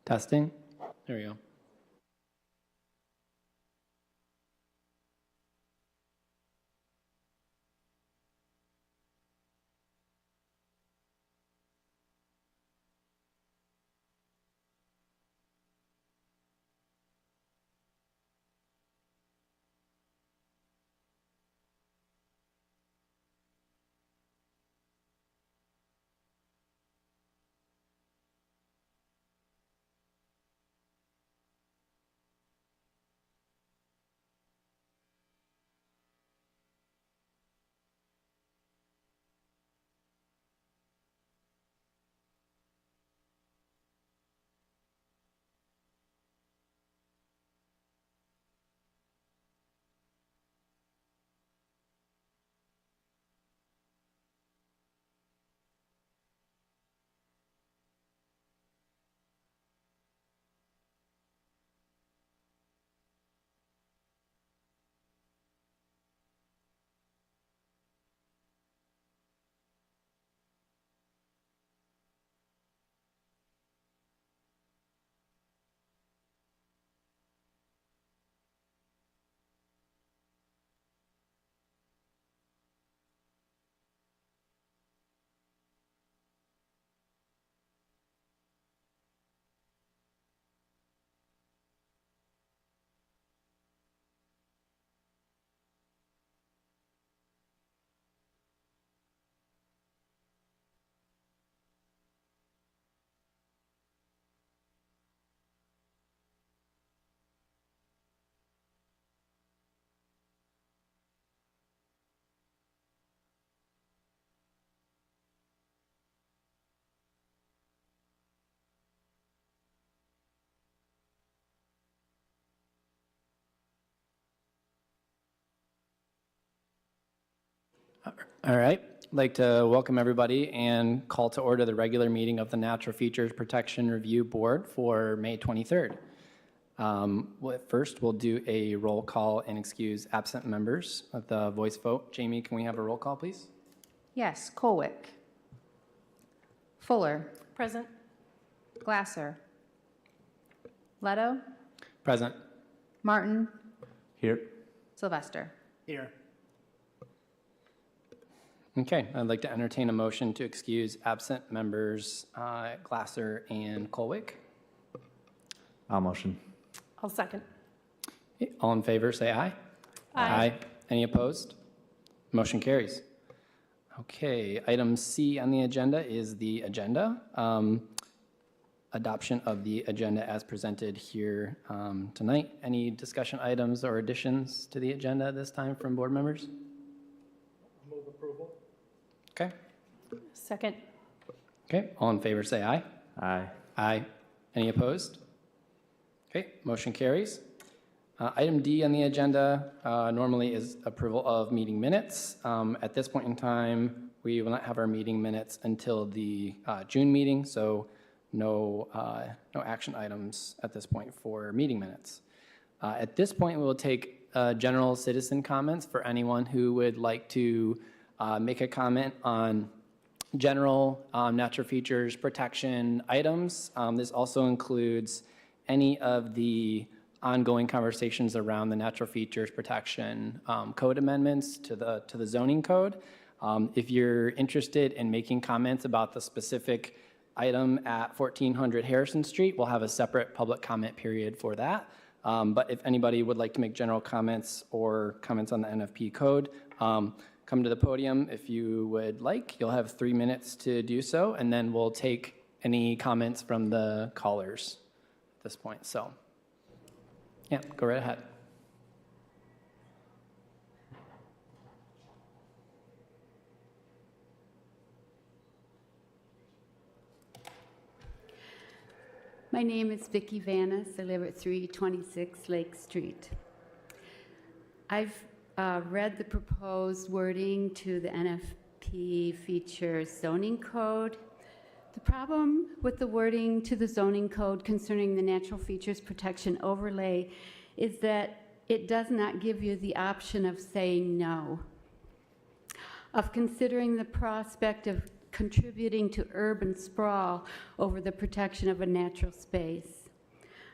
Testing. There we go. All right. I'd like to welcome everybody and call to order the regular meeting of the Natural Features Protection Review Board for May 23rd. First, we'll do a roll call and excuse absent members of the voice vote. Jamie, can we have a roll call, please? Yes. Colwick. Fuller. Present. Glasser. Leto. Present. Martin. Here. Sylvester. Here. Okay, I'd like to entertain a motion to excuse absent members Glasser and Colwick. I'll motion. I'll second. All in favor, say aye. Aye. Any opposed? Motion carries. Okay, item C on the agenda is the agenda. Adoption of the agenda as presented here tonight. Any discussion items or additions to the agenda this time from board members? Move approval. Okay. Second. Okay, all in favor say aye. Aye. Aye. Any opposed? Okay, motion carries. Item D on the agenda normally is approval of meeting minutes. At this point in time, we will not have our meeting minutes until the June meeting, so no action items at this point for meeting minutes. At this point, we will take general citizen comments for anyone who would like to make a comment on general natural features protection items. This also includes any of the ongoing conversations around the natural features protection code amendments to the zoning code. If you're interested in making comments about the specific item at 1400 Harrison Street, we'll have a separate public comment period for that. But if anybody would like to make general comments or comments on the NFP code, come to the podium if you would like. You'll have 3 minutes to do so, and then we'll take any comments from the callers at this point. So, yeah, go right ahead. My name is Vicki Vanis. I live at 326 Lake Street. I've read the proposed wording to the NFP features zoning code. The problem with the wording to the zoning code concerning the natural features protection overlay is that it does not give you the option of saying no, of considering the prospect of contributing to urban sprawl over the protection of a natural space,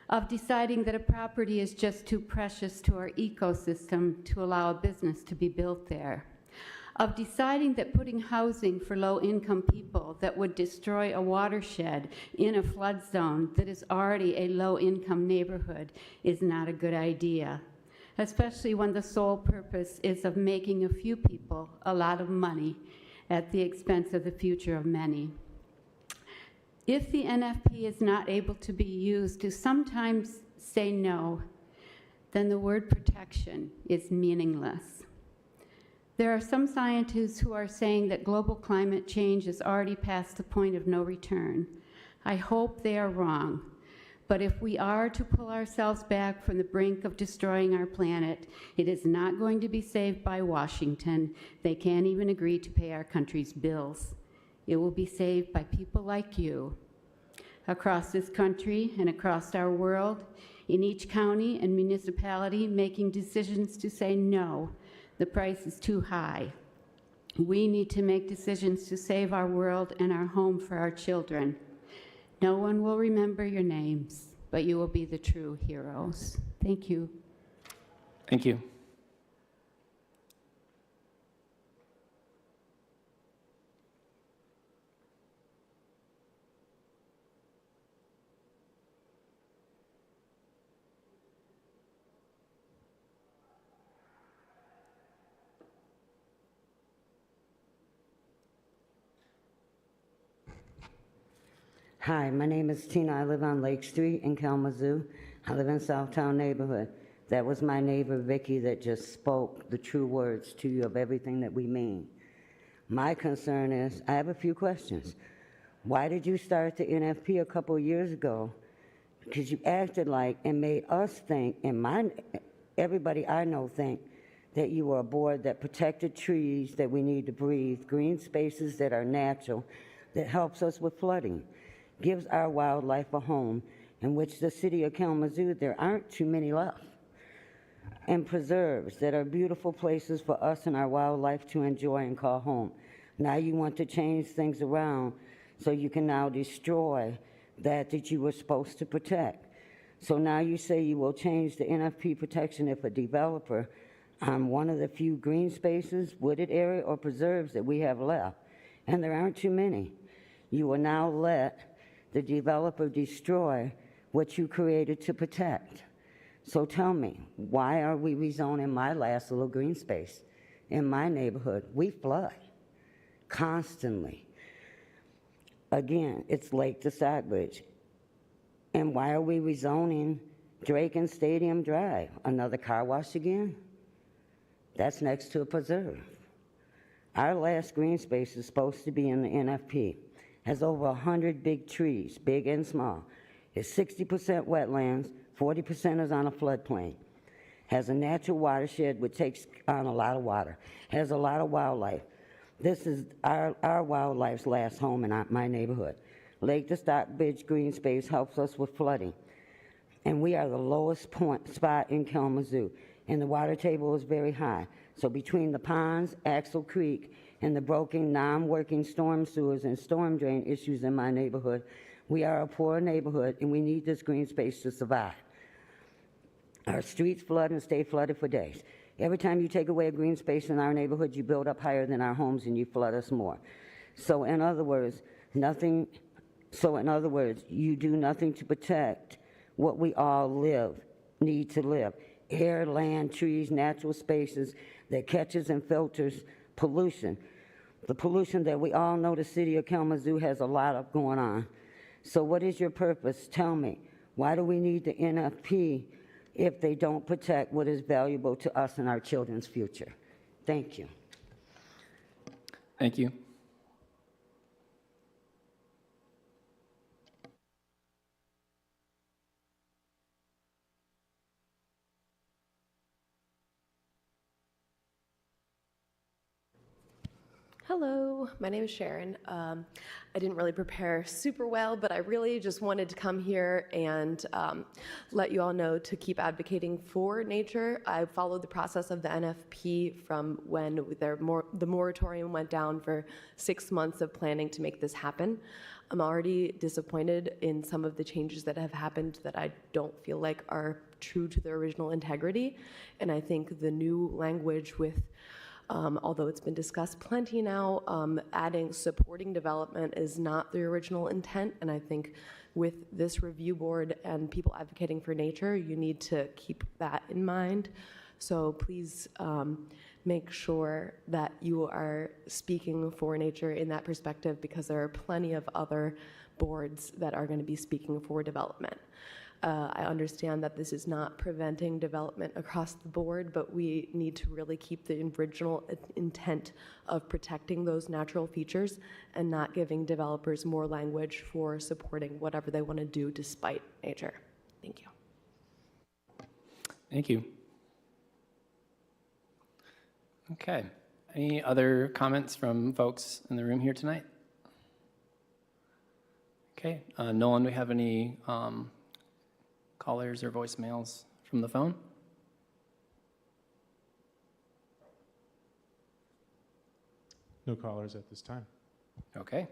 of deciding that a property is just too precious to our ecosystem to allow a business to be built there, of deciding that putting housing for low-income people that would destroy a watershed in a flood zone that is already a low-income neighborhood is not a good idea, especially when the sole purpose is of making a few people a lot of money at the expense of the future of many. If the NFP is not able to be used to sometimes say no, then the word protection is meaningless. There are some scientists who are saying that global climate change is already past the point of no return. I hope they are wrong. But if we are to pull ourselves back from the brink of destroying our planet, it is not going to be saved by Washington. They can't even agree to pay our country's bills. It will be saved by people like you. Across this country and across our world, in each county and municipality making decisions to say no, the price is too high. We need to make decisions to save our world and our home for our children. No one will remember your names, but you will be the true heroes. Thank you. Thank you. Hi, my name is Tina. I live on Lake Street in Kalamazoo. I live in Southtown neighborhood. That was my neighbor, Vicky, that just spoke the true words to you of everything that we mean. My concern is, I have a few questions. Why did you start the NFP a couple of years ago? Because you acted like and made us think, and everybody I know think, that you were a board that protected trees that we need to breathe, green spaces that are natural, that helps us with flooding, gives our wildlife a home, in which the city of Kalamazoo, there aren't too many left, and preserves that are beautiful places for us and our wildlife to enjoy and call home. Now you want to change things around so you can now destroy that you were supposed to protect. So now you say you will change the NFP protection if a developer on one of the few green spaces, wooded area, or preserves that we have left, and there aren't too many. You will now let the developer destroy what you created to protect. So tell me, why are we rezoning my last little green space in my neighborhood? We flood constantly. Again, it's Lake to Stockbridge. And why are we rezoning Drake and Stadium Drive? Another car wash again? That's next to a preserve. Our last green space is supposed to be in the NFP. Has over 100 big trees, big and small. It's 60% wetlands, 40% is on a floodplain. Has a natural watershed which takes on a lot of water. Has a lot of wildlife. This is our wildlife's last home in my neighborhood. Lake to Stockbridge green space helps us with flooding. And we are the lowest spot in Kalamazoo. And the water table is very high. So between the ponds, Axle Creek, and the broken, non-working storm sewers and storm drain issues in my neighborhood, we are a poor neighborhood, and we need this green space to survive. Our streets flood and stay flooded for days. Every time you take away a green space in our neighborhood, you build up higher than our homes and you flood us more. So in other words, you do nothing to protect what we all need to live. Air, land, trees, natural spaces that catches and filters pollution. The pollution that we all know the city of Kalamazoo has a lot of going on. So what is your purpose? Tell me. Why do we need the NFP if they don't protect what is valuable to us and our children's future? Thank you. Thank you. Hello, my name is Sharon. I didn't really prepare super well, but I really just wanted to come here and let you all know to keep advocating for nature. I followed the process of the NFP from when the moratorium went down for 6 months of planning to make this happen. I'm already disappointed in some of the changes that have happened that I don't feel like are true to the original integrity. And I think the new language with although it's been discussed plenty now, adding supporting development is not the original intent, and I think with this review board and people advocating for nature, you need to keep that in mind. So please make sure that you are speaking for nature in that perspective, because there are plenty of other boards that are going to be speaking for development. I understand that this is not preventing development across the board, but we need to really keep the original intent of protecting those natural features and not giving developers more language for supporting whatever they want to do despite nature. Thank you. Thank you. Okay. Any other comments from folks in the room here tonight? Okay. Nolan, do we have any callers or voicemails from the phone? No callers at this time. Okay.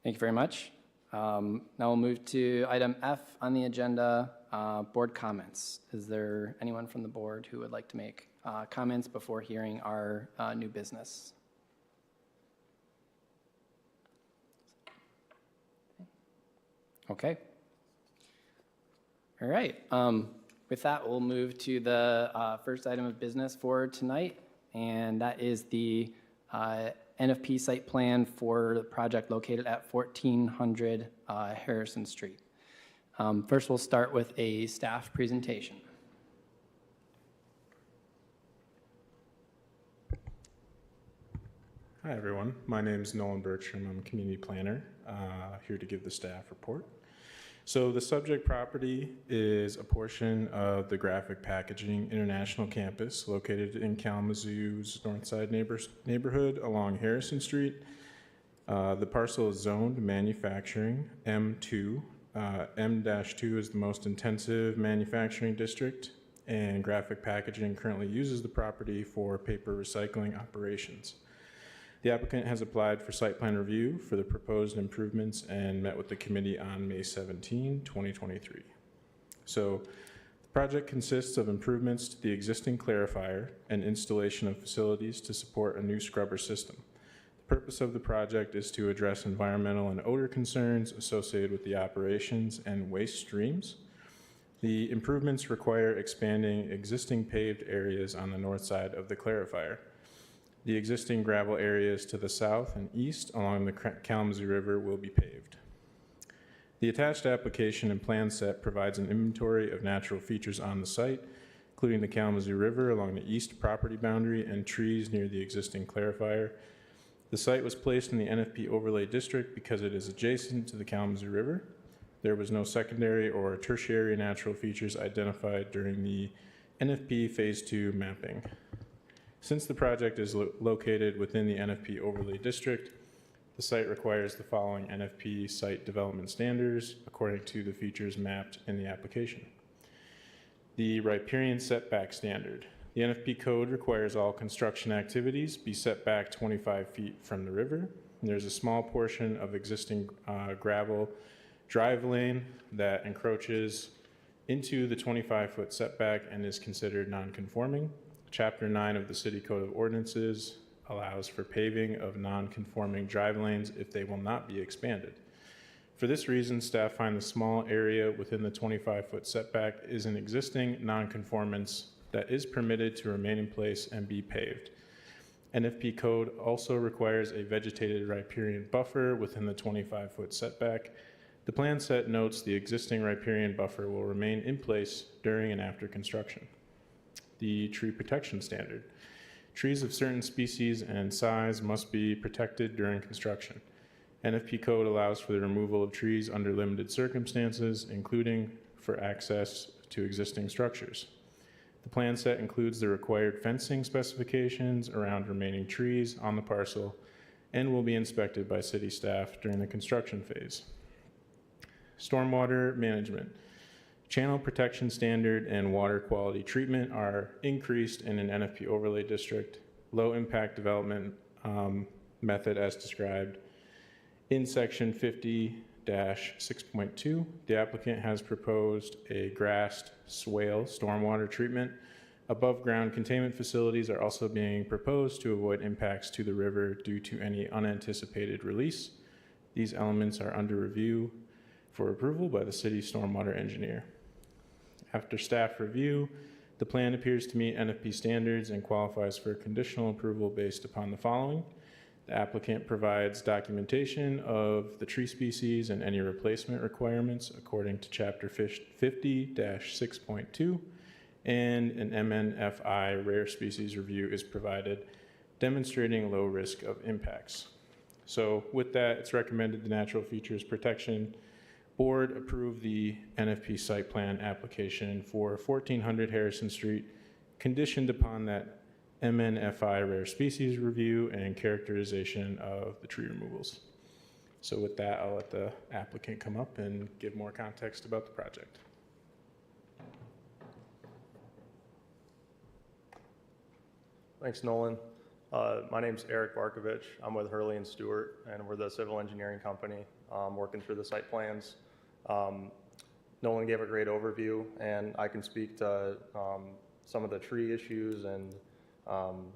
Thank you very much. Now we'll move to item F on the agenda, board comments. Is there anyone from the board who would like to make comments before hearing our new business? Okay. All right. With that, we'll move to the first item of business for tonight, and that is the Nfp Site Plan for the project located at 1400 Harrison Street. First, we'll start with a staff presentation. Hi, everyone. My name is Nolan Bertram. I'm a community planner here to give the staff report. So the subject property is a portion of the Graphic Packaging International Campus located in Kalamazoo's Northside neighborhood along Harrison Street. The parcel is zoned manufacturing M2. M-2 is the most intensive manufacturing district, and Graphic Packaging currently uses the property for paper recycling operations. The applicant has applied for site plan review for the proposed improvements and met with the committee on May 17, 2023. So the project consists of improvements to the existing clarifier and installation of facilities to support a new scrubber system. The purpose of the project is to address environmental and odor concerns associated with the operations and waste streams. The improvements require expanding existing paved areas on the north side of the clarifier. The existing gravel areas to the south and east along the Kalamazoo River will be paved. The attached application and plan set provides an inventory of natural features on the site, including the Kalamazoo River along the east property boundary and trees near the existing clarifier. The site was placed in the NFP overlay district because it is adjacent to the Kalamazoo River. There was no secondary or tertiary natural features identified during the NFP Phase 2 mapping. Since the project is located within the NFP overlay district, the site requires the following NFP site development standards according to the features mapped in the application. The Riparian setback standard. The NFP code requires all construction activities be set back 25 feet from the river. And there's a small portion of existing gravel drive lane that encroaches into the 25-foot setback and is considered non-conforming. Chapter 9 of the City Code of Ordinances allows for paving of non-conforming drive lanes if they will not be expanded. For this reason, staff find the small area within the 25-foot setback is an existing non-conformance that is permitted to remain in place and be paved. NFP code also requires a vegetated riparian buffer within the 25-foot setback. The plan set notes the existing riparian buffer will remain in place during and after construction. The tree protection standard. Trees of certain species and size must be protected during construction. NFP code allows for the removal of trees under limited circumstances, including for access to existing structures. The plan set includes the required fencing specifications around remaining trees on the parcel and will be inspected by city staff during the construction phase. Stormwater management. Channel protection standard and water quality treatment are increased in an NFP overlay district. Low impact development method as described. In section 50-6.2, the applicant has proposed a grassed swale stormwater treatment. Above ground containment facilities are also being proposed to avoid impacts to the river due to any unanticipated release. These elements are under review for approval by the city stormwater engineer. After staff review, the plan appears to meet NFP standards and qualifies for conditional approval based upon the following. The applicant provides documentation of the tree species and any replacement requirements according to Chapter 50-6.2, and an MNFI rare species review is provided, demonstrating low risk of impacts. So with that, it's recommended the Natural Features Protection Board approve the NFP site plan application for 1400 Harrison Street, conditioned upon that MNFI rare species review and characterization of the tree removals. So with that, I'll let the applicant come up and give more context about the project. Thanks, Nolan. My name's Eric Barkovich. I'm with Hurley and Stewart, and we're the civil engineering company working through the site plans. Nolan gave a great overview, and I can speak to some of the tree issues and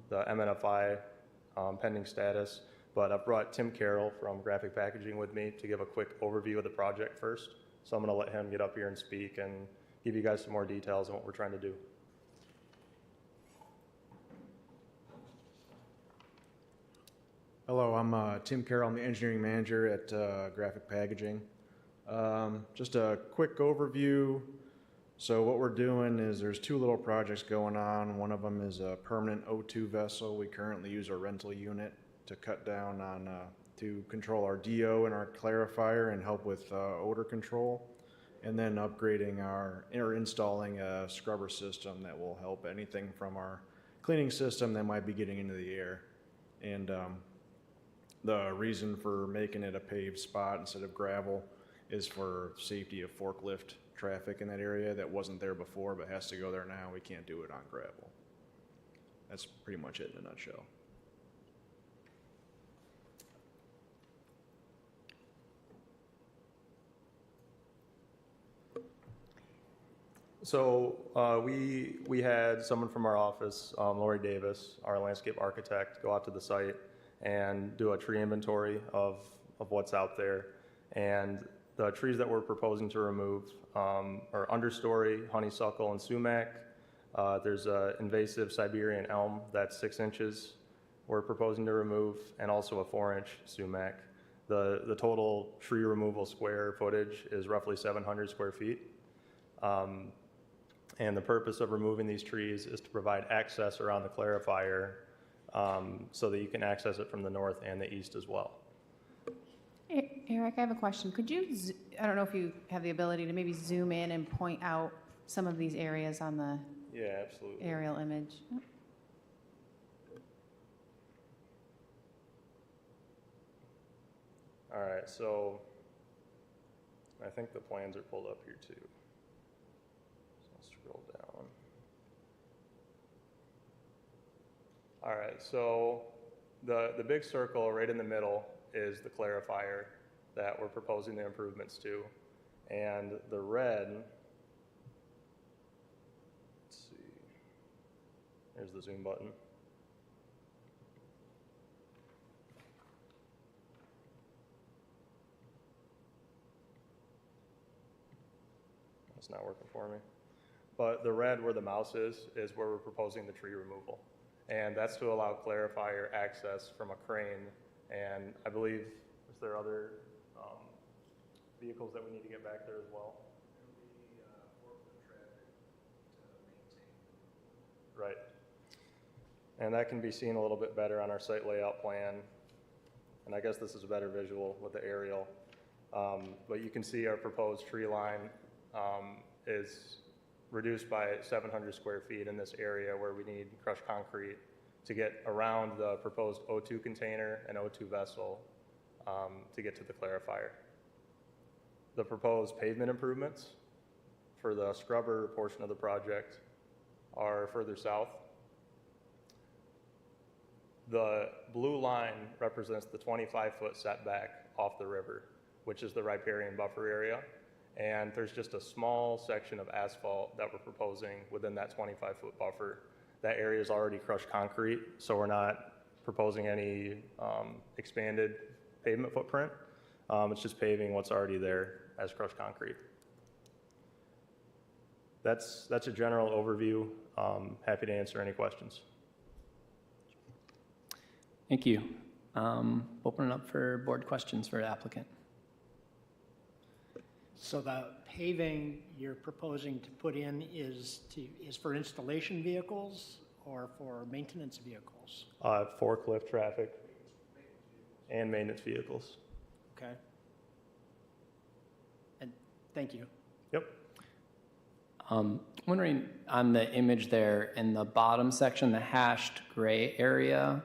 the MNFI pending status, but I've brought Tim Carroll from Graphic Packaging with me to give a quick overview of the project first. So I'm going to let him get up here and speak and give you guys some more details on what we're trying to do. Hello, I'm Tim Carroll. I'm the engineering manager at Graphic Packaging. Just a quick overview. So what we're doing is there's two little projects going on. One of them is a permanent O2 vessel. We currently use a rental unit to cut down on, to control our DO and our clarifier and help with odor control. And then upgrading or installing a scrubber system that will help anything from our cleaning system that might be getting into the air. And the reason for making it a paved spot instead of gravel is for safety of forklift traffic in that area that wasn't there before but has to go there now. We can't do it on gravel. That's pretty much it in a nutshell. So we had someone from our office, Lori Davis, our landscape architect, go out to the site and do a tree inventory of what's out there. And the trees that we're proposing to remove are understory, honeysuckle, and sumac. There's an invasive Siberian elm that's 6 inches we're proposing to remove, and also a 4-inch sumac. The total tree removal square footage is roughly 700 square feet. And the purpose of removing these trees is to provide access around the clarifier so that you can access it from the north and the east as well. Eric, I have a question. Could you, I don't know if you have the ability to maybe zoom in and point out some of these areas on the Yeah, absolutely. aerial image? All right, so I think the plans are pulled up here too. So I'll scroll down. All right, so the big circle right in the middle is the clarifier that we're proposing the improvements to. And the red, let's see, there's the zoom button. It's not working for me. But the red where the mouse is where we're proposing the tree removal. And that's to allow clarifier access from a crane. And I believe, is there other vehicles that we need to get back there as well? Right. And that can be seen a little bit better on our site layout plan. And I guess this is a better visual with the aerial. But you can see our proposed tree line is reduced by 700 square feet in this area where we need crushed concrete to get around the proposed O2 container and O2 vessel to get to the clarifier. The proposed pavement improvements for the scrubber portion of the project are further south. The blue line represents the 25-foot setback off the river, which is the riparian buffer area. And there's just a small section of asphalt that we're proposing within that 25-foot buffer. That area is already crushed concrete, so we're not proposing any expanded pavement footprint. It's just paving what's already there as crushed concrete. That's a general overview. Happy to answer any questions. Thank you. Open it up for board questions for the applicant. So the paving you're proposing to put in is for installation vehicles or for maintenance vehicles? Forklift traffic and maintenance vehicles. Okay. And thank you. Yep. Wondering on the image there in the bottom section, the hashed gray area,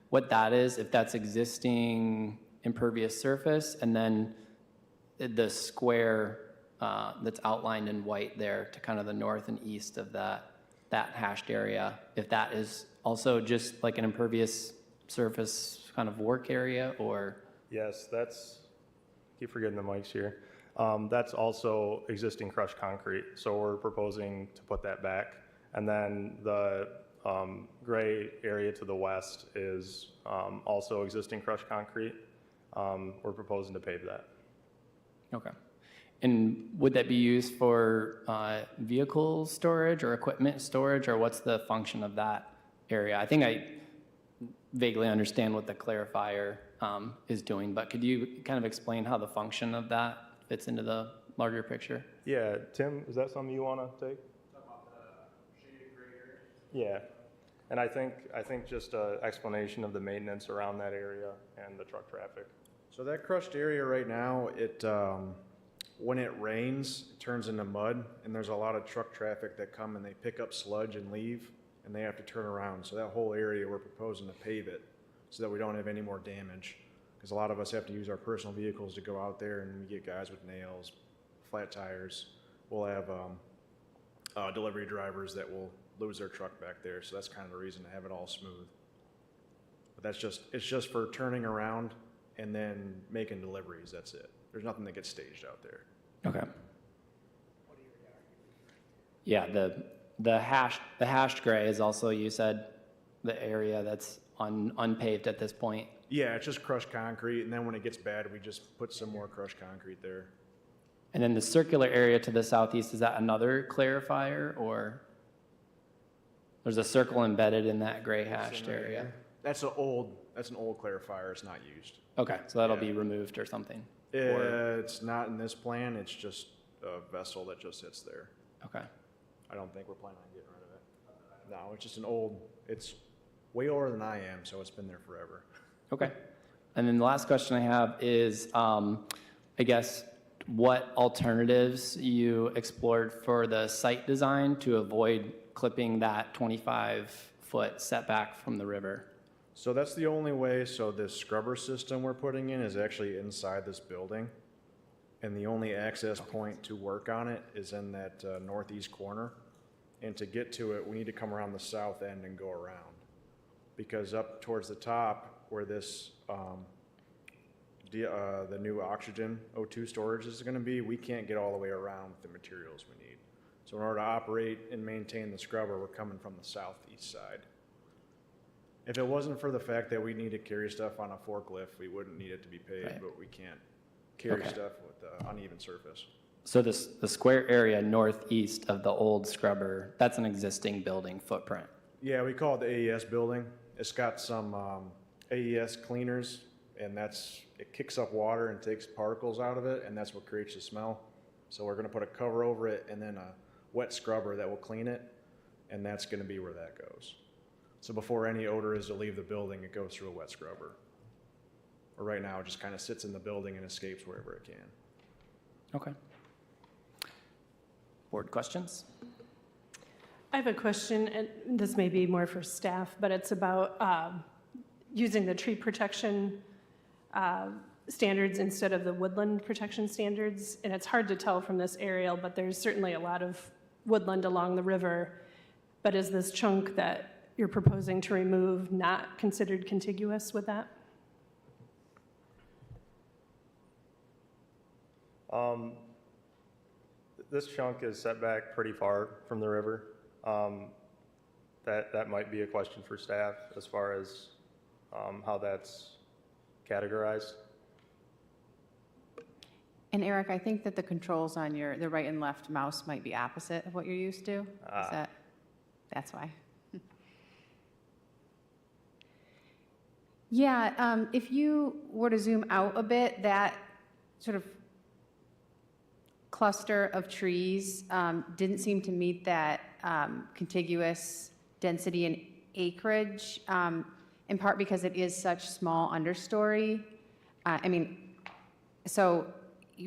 what that is, if that's existing impervious surface, and then the square that's outlined in white there to kind of the north and east of that hashed area, if that is also just like an impervious surface kind of work area, or? Yes, keep forgetting the mics here. That's also existing crushed concrete, so we're proposing to put that back. And then the gray area to the west is also existing crushed concrete. We're proposing to pave that. Okay. And would that be used for vehicle storage or equipment storage, or what's the function of that area? I think I vaguely understand what the clarifier is doing, but could you kind of explain how the function of that fits into the larger picture? Yeah, Tim, is that something you want to take? Talk about the shaded gray area. Yeah, and I think just an explanation of the maintenance around that area and the truck traffic. So that crushed area right now, when it rains, it turns into mud, and there's a lot of truck traffic that come and they pick up sludge and leave, and they have to turn around. So that whole area, we're proposing to pave it so that we don't have any more damage. Because a lot of us have to use our personal vehicles to go out there, and we get guys with nails, flat tires. We'll have delivery drivers that will lose their truck back there, so that's kind of the reason to have it all smooth. But it's just for turning around and then making deliveries, that's it. There's nothing that gets staged out there. Okay. Yeah, the hashed gray is also, you said, the area that's unpaved at this point. Yeah, it's just crushed concrete, and then when it gets bad, we just put some more crushed concrete there. And then the circular area to the southeast, is that another clarifier, or there's a circle embedded in that gray hashed area? That's an old clarifier. It's not used. Okay, so that'll be removed or something? It's not in this plan. It's just a vessel that just sits there. Okay. I don't think we're planning on getting rid of it. No, it's just it's way older than I am, so it's been there forever. Okay. And then the last question I have is, I guess, what alternatives you explored for the site design to avoid clipping that 25-foot setback from the river? So that's the only way. So this scrubber system we're putting in is actually inside this building. And the only access point to work on it is in that northeast corner. And to get to it, we need to come around the south end and go around. Because up towards the top, where this, the new oxygen O2 storage is going to be, we can't get all the way around with the materials we need. So in order to operate and maintain the scrubber, we're coming from the southeast side. If it wasn't for the fact that we need to carry stuff on a forklift, we wouldn't need it to be paved, Right. but we can't carry stuff with uneven surface. So the square area northeast of the old scrubber, that's an existing building footprint? Yeah, we call it the AES building. It's got some AES cleaners, and it kicks up water and takes particles out of it, and that's what creates the smell. So we're going to put a cover over it and then a wet scrubber that will clean it, and that's going to be where that goes. So before any odor is to leave the building, it goes through a wet scrubber. Or right now, it just kind of sits in the building and escapes wherever it can. Okay. Board questions? I have a question, and this may be more for staff, but it's about using the tree protection standards instead of the woodland protection standards. And it's hard to tell from this aerial, but there's certainly a lot of woodland along the river. But is this chunk that you're proposing to remove not considered contiguous with that? This chunk is set back pretty far from the river. That might be a question for staff as far as how that's categorized. And Eric, I think that the controls on the right and left mouse might be opposite of what you're used to. That's why. Yeah, if you were to zoom out a bit, that sort of cluster of trees didn't seem to meet that contiguous density and acreage, in part because it is such small understory. So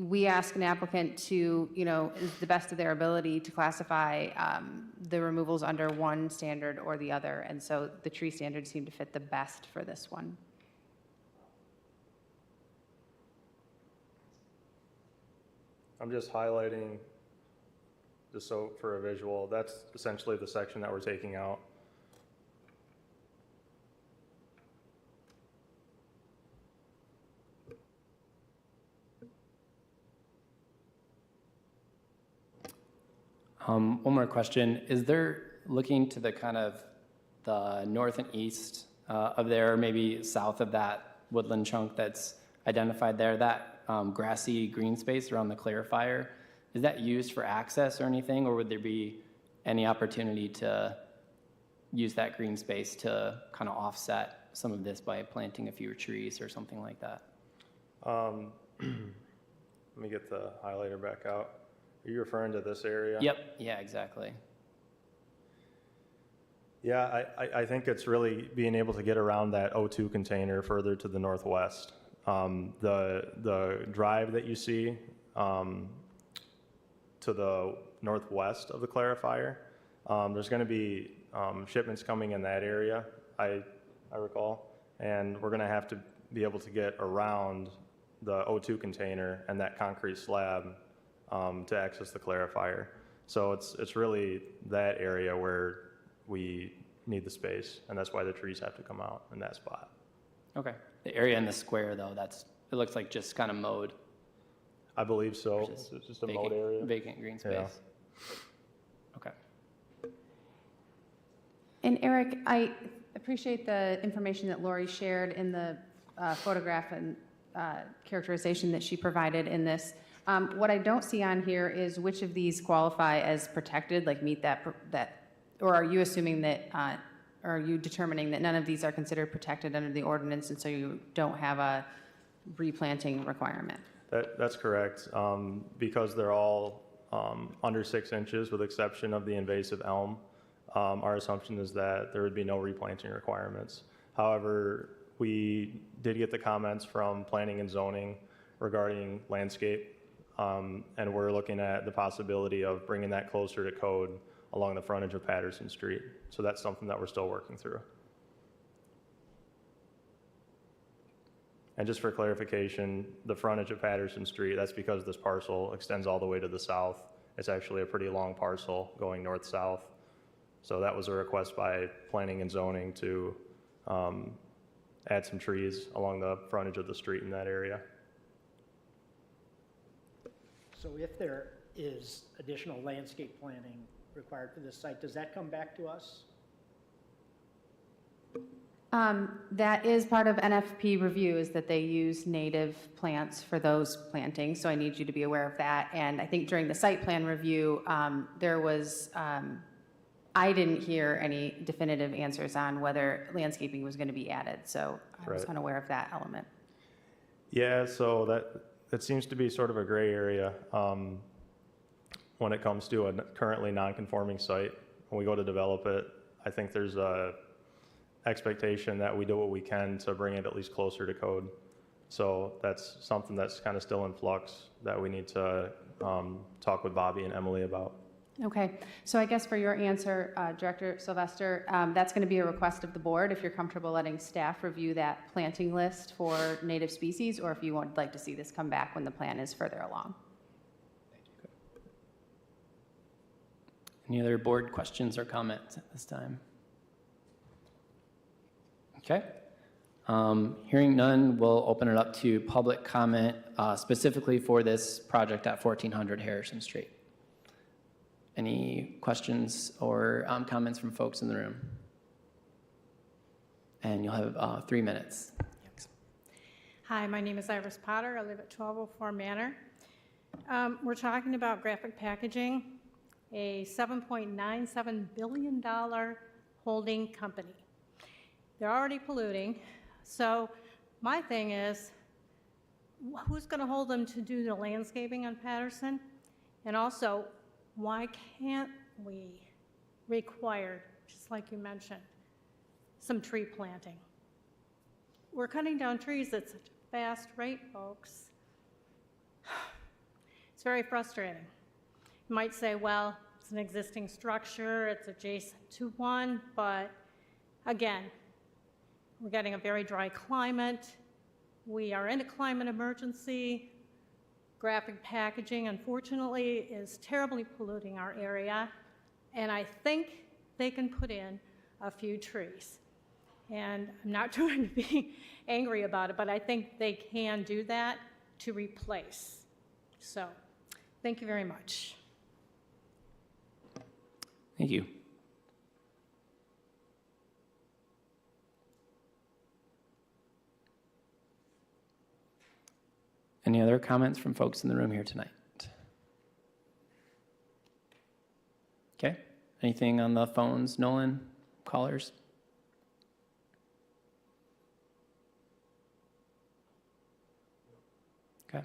we ask an applicant to, is the best of their ability to classify the removals under one standard or the other, and so the tree standards seem to fit the best for this one. I'm just highlighting, just so for a visual, that's essentially the section that we're taking out. One more question. Is there, looking to the kind of the north and east of there, maybe south of that woodland chunk that's identified there, that grassy green space around the clarifier, is that used for access or anything, or would there be any opportunity to use that green space to kind of offset some of this by planting a few trees or something like that? Let me get the highlighter back out. Are you referring to this area? Yep, yeah, exactly. Yeah, I think it's really being able to get around that O2 container further to the northwest. The drive that you see to the northwest of the clarifier, there's going to be shipments coming in that area, I recall, and we're going to have to be able to get around the O2 container and that concrete slab to access the clarifier. So it's really that area where we need the space, and that's why the trees have to come out in that spot. Okay. The area in the square, though, it looks like just kind of mowed. I believe so. It's just a mowed area. Vacant green space. Yeah. Okay. And Eric, I appreciate the information that Lori shared in the photograph and characterization that she provided in this. What I don't see on here is which of these qualify as protected, like meet that, or are you assuming that, are you determining that none of these are considered protected under the ordinance, and so you don't have a replanting requirement? That's correct. Because they're all under 6 inches, with exception of the invasive elm, our assumption is that there would be no replanting requirements. However, we did get the comments from planning and zoning regarding landscape, and we're looking at the possibility of bringing that closer to code along the frontage of Patterson Street. So that's something that we're still working through. And just for clarification, the frontage of Patterson Street, that's because this parcel extends all the way to the south. It's actually a pretty long parcel going north-south. So that was a request by planning and zoning to add some trees along the frontage of the street in that area. So if there is additional landscape planning required for this site, does that come back to us? That is part of NFP review, is that they use native plants for those plantings, so I need you to be aware of that. And I think during the site plan review, there was, I didn't hear any definitive answers on whether landscaping was going to be added, so I was unaware of that element. Yeah, so that seems to be sort of a gray area when it comes to a currently non-conforming site. When we go to develop it, I think there's a expectation that we do what we can to bring it at least closer to code. So that's something that's kind of still in flux that we need to talk with Bobby and Emily about. Okay, so I guess for your answer, Director Sylvester, that's going to be a request of the board if you're comfortable letting staff review that planting list for native species, or if you would like to see this come back when the plan is further along. Any other board questions or comments at this time? Okay. Hearing none, we'll open it up to public comment specifically for this project at 1400 Harrison Street. Any questions or comments from folks in the room? And you'll have 3 minutes. Hi, my name is Iris Potter. I live at 1204 Manor. We're talking about graphic packaging, a $7.97 billion holding company. They're already polluting. So my thing is, who's going to hold them to do the landscaping on Patterson? And also, why can't we require, just like you mentioned, some tree planting? We're cutting down trees at such a fast rate, folks. It's very frustrating. You might say, well, it's an existing structure, it's adjacent to one, but again, we're getting a very dry climate. We are in a climate emergency. Graphic packaging, unfortunately, is terribly polluting our area, and I think they can put in a few trees. And I'm not trying to be angry about it, but I think they can do that to replace. So, thank you very much. Thank you. Any other comments from folks in the room here tonight? Okay. Anything on the phones, Nolan? Callers? Okay.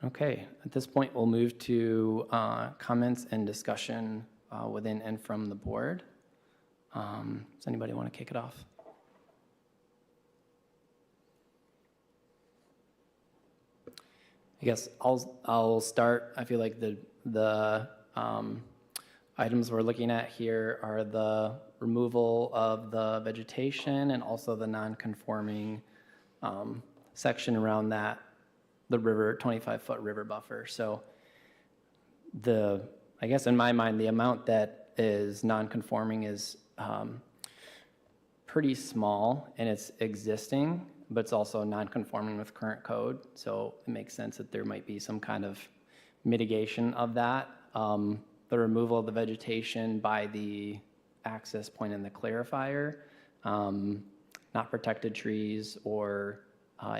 Okay. At this point, we'll move to comments and discussion within and from the board. Does anybody want to kick it off? I guess I'll start. I feel like the items we're looking at here are the removal of the vegetation and also the non-conforming section around that, the river, 25-foot river buffer. So I guess in my mind, the amount that is non-conforming is pretty small and it's existing, but it's also non-conforming with current code. So it makes sense that there might be some kind of mitigation of that. The removal of the vegetation by the access point in the clarifier, not protected trees or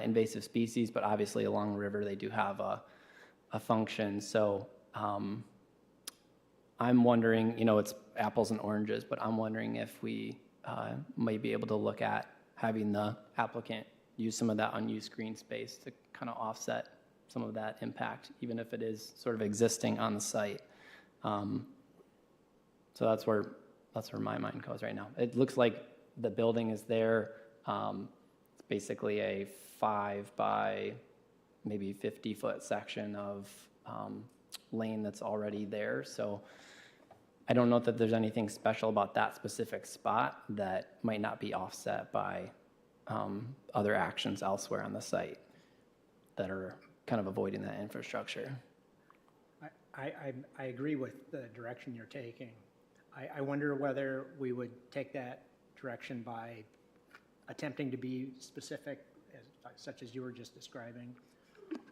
invasive species, but obviously along the river they do have a function. So I'm wondering, it's apples and oranges, but I'm wondering if we might be able to look at having the applicant use some of that unused green space to kind of offset some of that impact, even if it is sort of existing on the site. So that's where my mind goes right now. It looks like the building is there. It's basically a 5 by maybe 50-foot section of lane that's already there. So I don't know that there's anything special about that specific spot that might not be offset by other actions elsewhere on the site that are kind of avoiding that infrastructure. I agree with the direction you're taking. I wonder whether we would take that direction by attempting to be specific, such as you were just describing,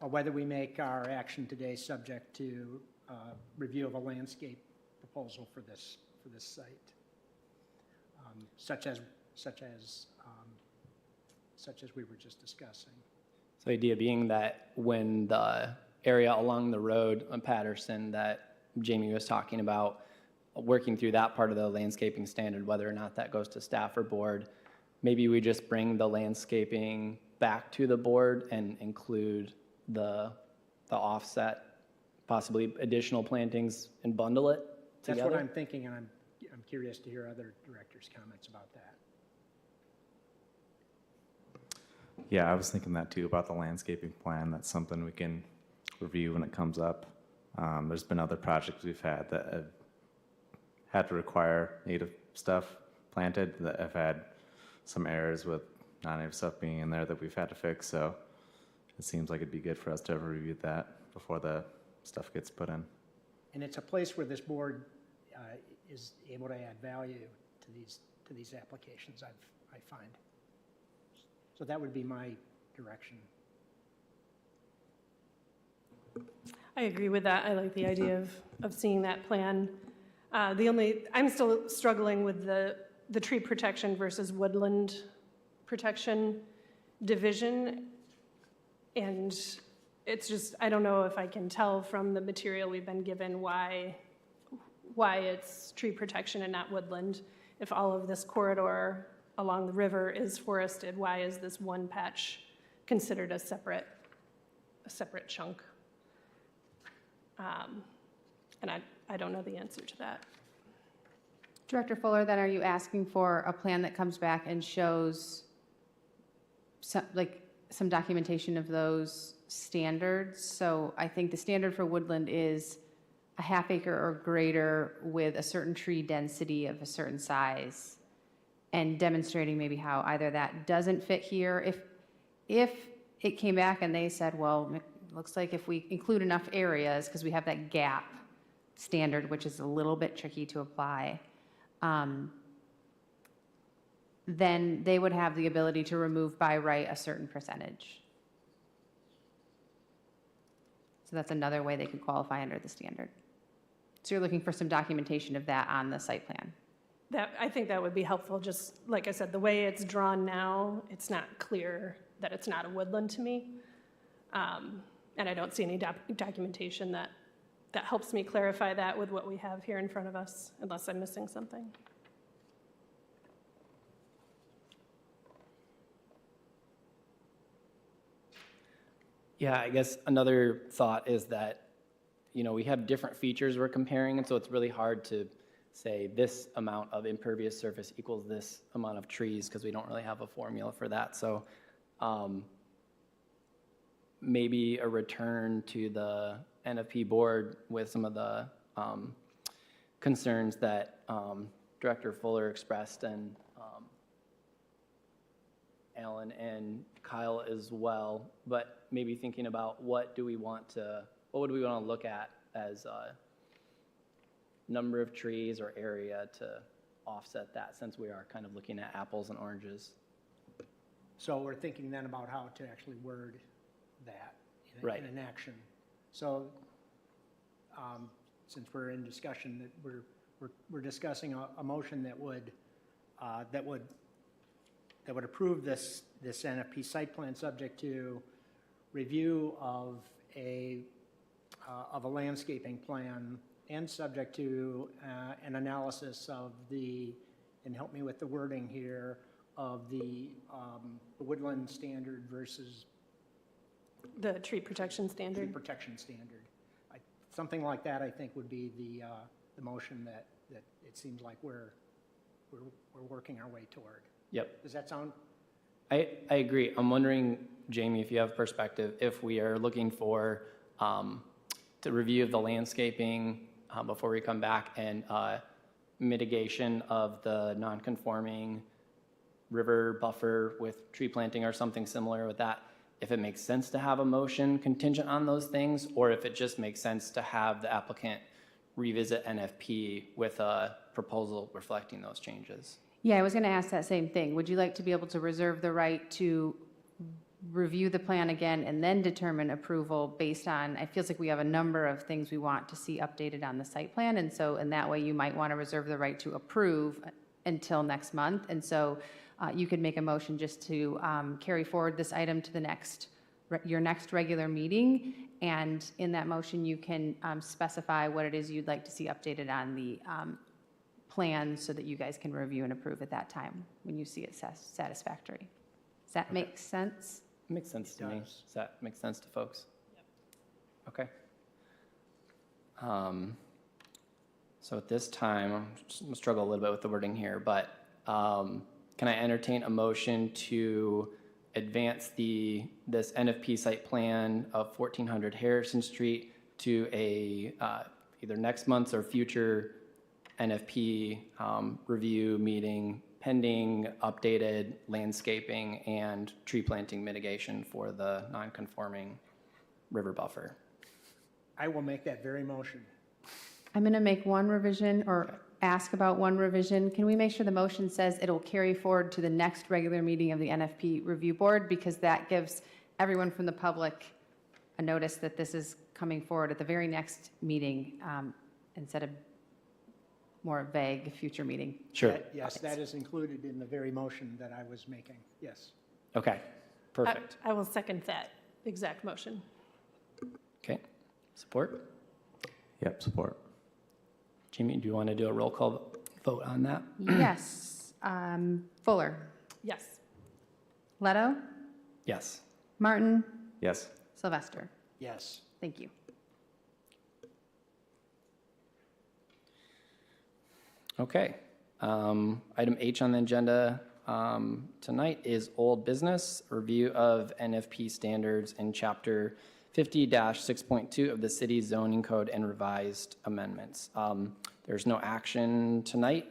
or whether we make our action today subject to review of a landscape proposal for this site, such as we were just discussing. So the idea being that when the area along the road on Patterson that Jamie was talking about, working through that part of the landscaping standard, whether or not that goes to staff or board, maybe we just bring the landscaping back to the board and include the offset, possibly additional plantings, and bundle it together? That's what I'm thinking, and I'm curious to hear other directors' comments about that. Yeah, I was thinking that too about the landscaping plan. That's something we can review when it comes up. There's been other projects we've had that have had to require native stuff planted that have had some errors with non-native stuff being in there that we've had to fix. So it seems like it'd be good for us to have reviewed that before the stuff gets put in. And it's a place where this board is able to add value to these applications, I find. So that would be my direction. I agree with that. I like the idea of seeing that plan. I'm still struggling with the tree protection versus woodland protection division. And it's just, I don't know if I can tell from the material we've been given why it's tree protection and not woodland. If all of this corridor along the river is forested, why is this one patch considered a separate chunk? And I don't know the answer to that. Director Fuller, then are you asking for a plan that comes back and shows some documentation of those standards? So I think the standard for woodland is a half acre or greater with a certain tree density of a certain size, and demonstrating maybe how either that doesn't fit here. If it came back and they said, well, it looks like if we include enough areas, because we have that gap standard, which is a little bit tricky to apply, then they would have the ability to remove by right a certain percentage. So that's another way they could qualify under the standard. So you're looking for some documentation of that on the site plan? I think that would be helpful. Just like I said, the way it's drawn now, it's not clear that it's not a woodland to me. And I don't see any documentation that helps me clarify that with what we have here in front of us, unless I'm missing something. Yeah, I guess another thought is that, we have different features we're comparing, and so it's really hard to say this amount of impervious surface equals this amount of trees, because we don't really have a formula for that. So maybe a return to the NFP board with some of the concerns that Director Fuller expressed, and Alan and Kyle as well, but maybe thinking about what would we want to look at as a number of trees or area to offset that, since we are kind of looking at apples and oranges. So we're thinking then about how to actually word that Right. in an action. So since we're in discussion, that we're discussing a motion that would approve this NFP site plan subject to review of a landscaping plan, and subject to an analysis of and help me with the wording here, of the woodland standard versus The tree protection standard. tree protection standard. Something like that, I think, would be the motion that it seems like we're working our way toward. Yep. Does that sound? I agree. I'm wondering, Jamie, if you have perspective, if we are looking for the review of the landscaping before we come back, and mitigation of the non-conforming river buffer with tree planting or something similar with that, if it makes sense to have a motion contingent on those things, or if it just makes sense to have the applicant revisit NFP with a proposal reflecting those changes. Yeah, I was going to ask that same thing. Would you like to be able to reserve the right to review the plan again and then determine approval based on, it feels like we have a number of things we want to see updated on the site plan, and so in that way you might want to reserve the right to approve until next month, and so you could make a motion just to carry forward this item to your next regular meeting, and in that motion you can specify what it is you'd like to see updated on the plan, so that you guys can review and approve at that time when you see it satisfactory. Does that make sense? It makes sense to me. Does that make sense to folks? Yep. Okay. So at this time, I'm going to struggle a little bit with the wording here, but can I entertain a motion to advance this NFP site plan of 1400 Harrison Street to a either next month's or future NFP review meeting pending updated landscaping and tree planting mitigation for the non-conforming river buffer. I will make that very motion. I'm going to make one revision or ask about one revision. Can we make sure the motion says it'll carry forward to the next regular meeting of the NFP Review Board? Because that gives everyone from the public a notice that this is coming forward at the very next meeting instead of more vague future meeting. Sure. Yes, that is included in the very motion that I was making. Yes. Okay, perfect. I will second that exact motion. Okay, support? Yep, support. Jamie, do you want to do a roll call vote on that? Yes. Fuller. Yes. Leto. Yes. Martin. Yes. Sylvester. Yes. Thank you. Okay. Item H on the agenda tonight is old business, review of NFP standards in Chapter 50-6.2 of the City Zoning Code and revised amendments. There's no action tonight,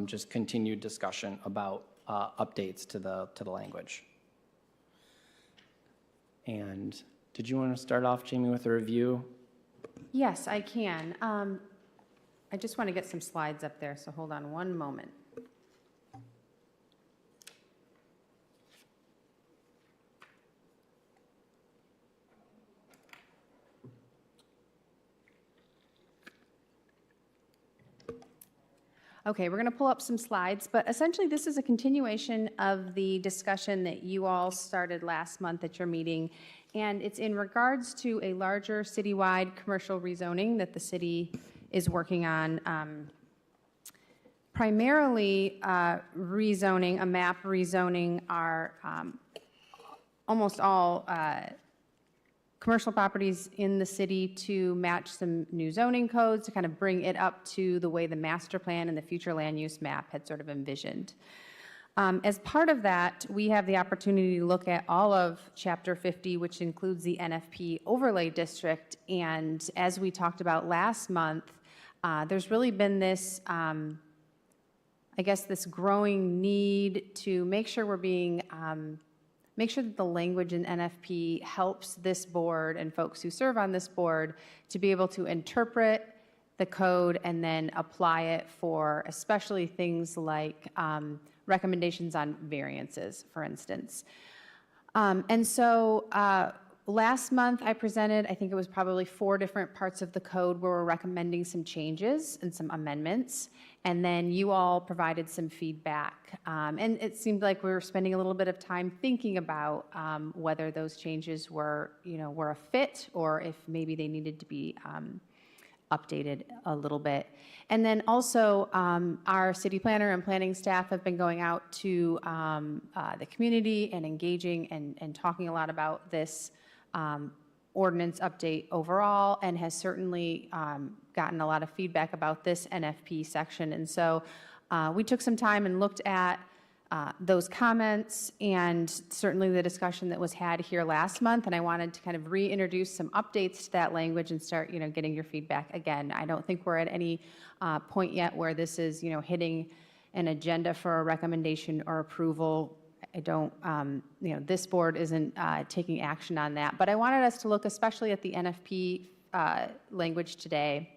just continued discussion about updates to the language. And did you want to start off, Jamie, with a review? Yes, I can. I just want to get some slides up there, so hold on one moment. Okay, we're going to pull up some slides, but essentially this is a continuation of the discussion that you all started last month at your meeting, and it's in regards to a larger citywide commercial rezoning that the city is working on. Primarily rezoning, a map rezoning are almost all commercial properties in the city to match some new zoning codes to kind of bring it up to the way the master plan and the future land use map had sort of envisioned. As part of that, we have the opportunity to look at all of Chapter 50, which includes the NFP overlay district. And as we talked about last month, there's really been this, I guess, this growing need to make sure we're being make sure that the language in NFP helps this board and folks who serve on this board to be able to interpret the code and then apply it for especially things like recommendations on variances, for instance. And so last month I presented, I think it was probably 4 different parts of the code where we're recommending some changes and some amendments. And then you all provided some feedback. And it seemed like we were spending a little bit of time thinking about whether those changes were, were a fit or if maybe they needed to be updated a little bit. And then also our city planner and planning staff have been going out to the community and engaging and talking a lot about this ordinance update overall, and has certainly gotten a lot of feedback about this NFP section. And so we took some time and looked at those comments and certainly the discussion that was had here last month, and I wanted to kind of reintroduce some updates to that language and start, getting your feedback again. I don't think we're at any point yet where this is, hitting an agenda for a recommendation or approval. I don't, this board isn't taking action on that, but I wanted us to look especially at the NFP language today.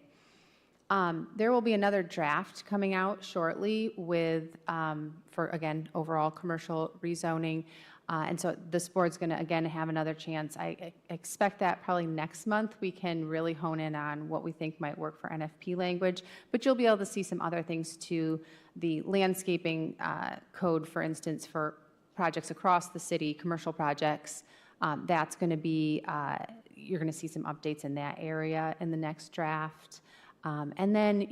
There will be another draft coming out shortly with, for again, overall commercial rezoning. And so this board's going to, again, have another chance. I expect that probably next month we can really hone in on what we think might work for NFP language. But you'll be able to see some other things too. The landscaping code, for instance, for projects across the city, commercial projects, that's going to be, you're going to see some updates in that area in the next draft. And then,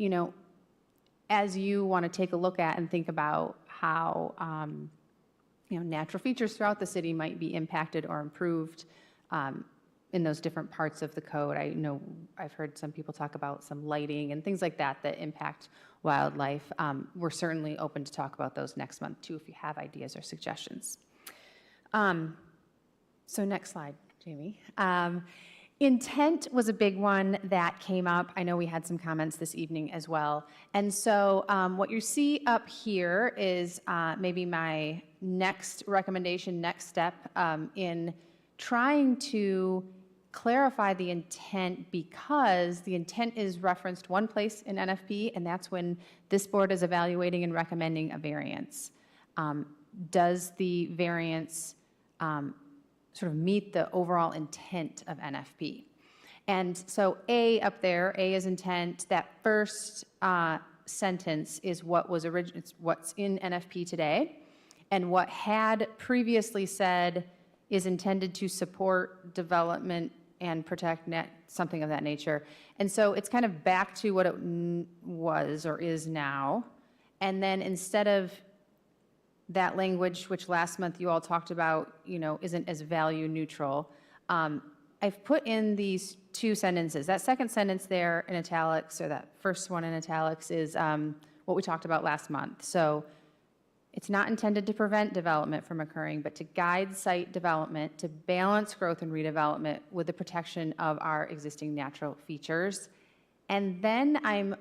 as you want to take a look at and think about how, natural features throughout the city might be impacted or improved in those different parts of the code. I know I've heard some people talk about some lighting and things like that that impact wildlife. We're certainly open to talk about those next month too if you have ideas or suggestions. So next slide, Jamie. Intent was a big one that came up. I know we had some comments this evening as well. And so what you see up here is maybe my next recommendation, next step in trying to clarify the intent, because the intent is referenced one place in NFP, and that's when this board is evaluating and recommending a variance. Does the variance sort of meet the overall intent of NFP? And so A up there, A is intent, that first sentence is what was it's what's in NFP today, and what had previously said is intended to support development and protect something of that nature. And so it's kind of back to what it was or is now. And then instead of that language, which last month you all talked about, isn't as value neutral, I've put in these two sentences. That second sentence there in italics, or that first one in italics, is what we talked about last month. So it's not intended to prevent development from occurring, but to guide site development, to balance growth and redevelopment with the protection of our existing natural features. And then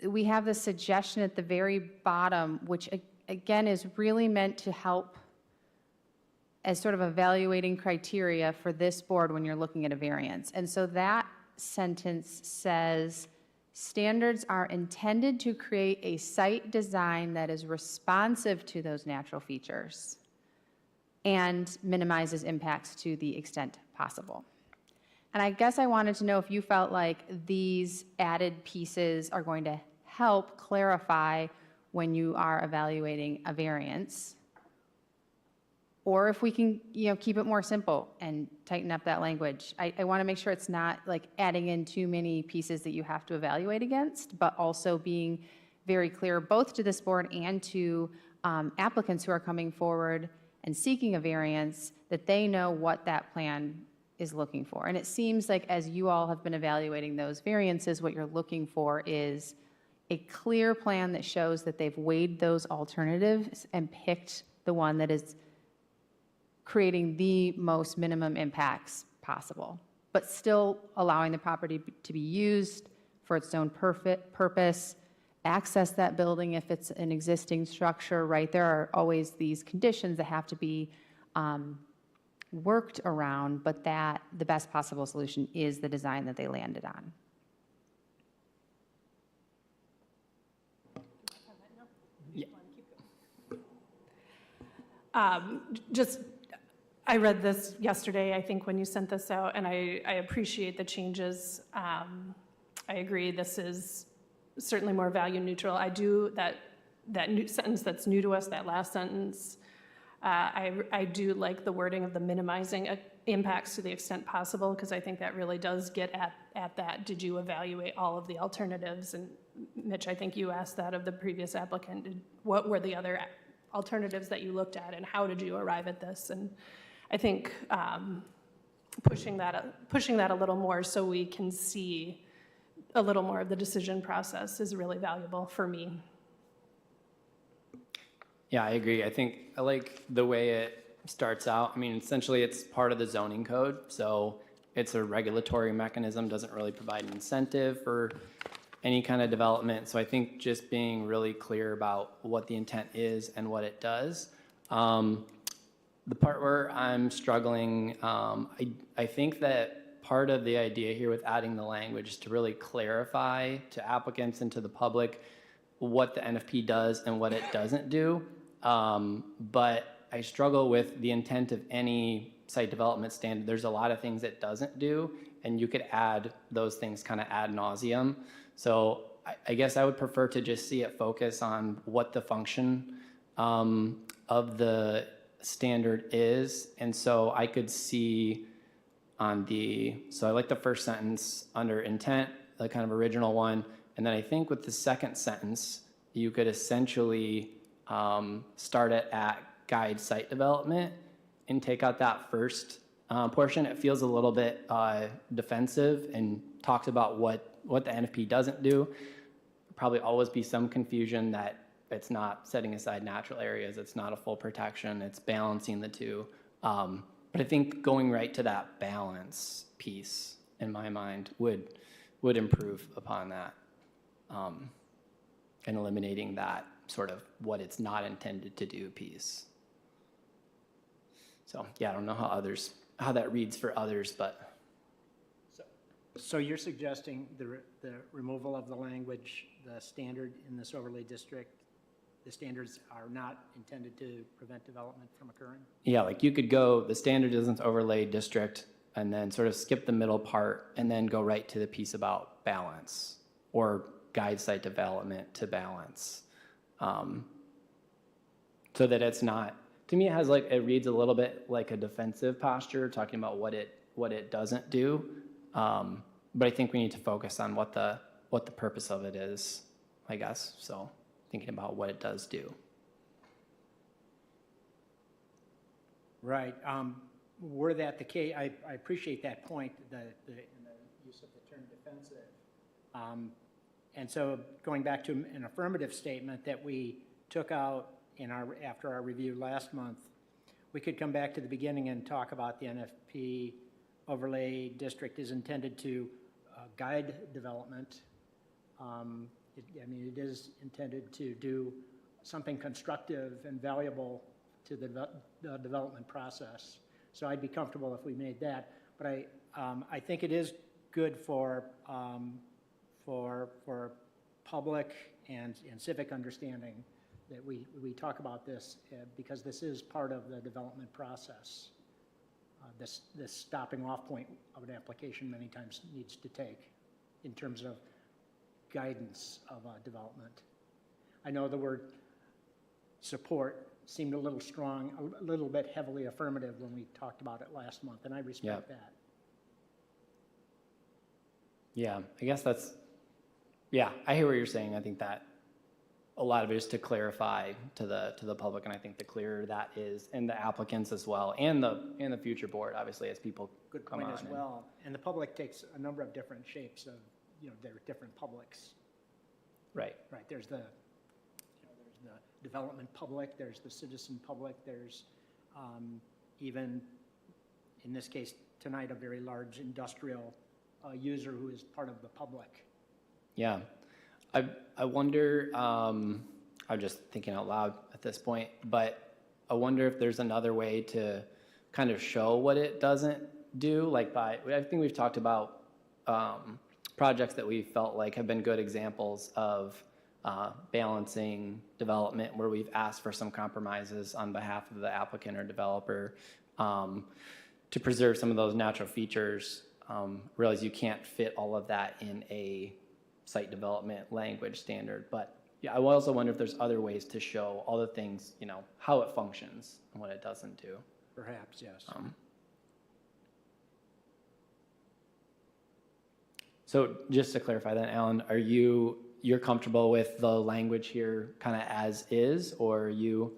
we have the suggestion at the very bottom, which again is really meant to help as sort of evaluating criteria for this board when you're looking at a variance. And so that sentence says, standards are intended to create a site design that is responsive to those natural features and minimizes impacts to the extent possible. And I guess I wanted to know if you felt like these added pieces are going to help clarify when you are evaluating a variance, or if we can, keep it more simple and tighten up that language. I want to make sure it's not like adding in too many pieces that you have to evaluate against, but also being very clear both to this board and to applicants who are coming forward and seeking a variance, that they know what that plan is looking for. And it seems like as you all have been evaluating those variances, what you're looking for is a clear plan that shows that they've weighed those alternatives and picked the one that is creating the most minimum impacts possible, but still allowing the property to be used for its own purpose, access that building if it's an existing structure, right? There are always these conditions that have to be worked around, but that the best possible solution is the design that they landed on. I read this yesterday, I think, when you sent this out, and I appreciate the changes. I agree, this is certainly more value neutral. I do, that new sentence that's new to us, that last sentence, I do like the wording of the minimizing impacts to the extent possible, because I think that really does get at that. Did you evaluate all of the alternatives? And Mitch, I think you asked that of the previous applicant. What were the other alternatives that you looked at, and how did you arrive at this? And I think pushing that a little more so we can see a little more of the decision process is really valuable for me. Yeah, I agree. I think I like the way it starts out. I mean, essentially it's part of the zoning code, so it's a regulatory mechanism, doesn't really provide an incentive for any kind of development. So I think just being really clear about what the intent is and what it does. The part where I'm struggling, I think that part of the idea here with adding the language is to really clarify to applicants and to the public what the NFP does and what it doesn't do. But I struggle with the intent of any site development standard. There's a lot of things it doesn't do, and you could add those things kind of ad nauseum. So I guess I would prefer to just see it focus on what the function of the standard is. And so I could see on so I like the first sentence under intent, the kind of original one. And then I think with the second sentence, you could essentially start it at guide site development and take out that first portion. It feels a little bit defensive and talks about what the NFP doesn't do. There'll probably always be some confusion that it's not setting aside natural areas, it's not a full protection, it's balancing the two. But I think going right to that balance piece, in my mind, would improve upon that, and eliminating that sort of what it's not intended to do piece. So yeah, I don't know how that reads for others, but So you're suggesting the removal of the language, the standard in this overlay district, the standards are not intended to prevent development from occurring? yeah, like you could go, the standard isn't overlay district, and then sort of skip the middle part, and then go right to the piece about balance, or guide site development to balance. So that it's not, to me, it reads a little bit like a defensive posture, talking about what it doesn't do. But I think we need to focus on what the purpose of it is, I guess. So thinking about what it does do. Right. Were that the case, I appreciate that point, in the use of the term defensive. And so going back to an affirmative statement that we took out after our review last month, we could come back to the beginning and talk about the NFP overlay district is intended to guide development. It is intended to do something constructive and valuable to the development process. So I'd be comfortable if we made that. But I think it is good for public and civic understanding that we talk about this because this is part of the development process. This stopping off point of an application many times needs to take in terms of guidance of development. I know the word support seemed a little strong, a little bit heavily affirmative when we talked about it last month, and I respect that. Yeah, I guess I hear what you're saying. I think that a lot of it is to clarify to the public, and I think the clearer that is, and the applicants as well, and the future board, obviously, as people Good come point on. as well. And the public takes a number of different shapes of, there are different publics. Right. Right, there's the development public, there's the citizen public, there's even, in this case tonight, a very large industrial user who is part of the public. Yeah. I wonder, I'm just thinking out loud at this point, but I wonder if there's another way to kind of show what it doesn't do, I think we've talked about projects that we felt like have been good examples of balancing development where we've asked for some compromises on behalf of the applicant or developer to preserve some of those natural features. Realize you can't fit all of that in a site development language standard, but yeah, I also wonder if there's other ways to show all the things, how it functions and what it doesn't do. Perhaps, yes. So just to clarify then, Alan, you're comfortable with the language here kind of as is, or are you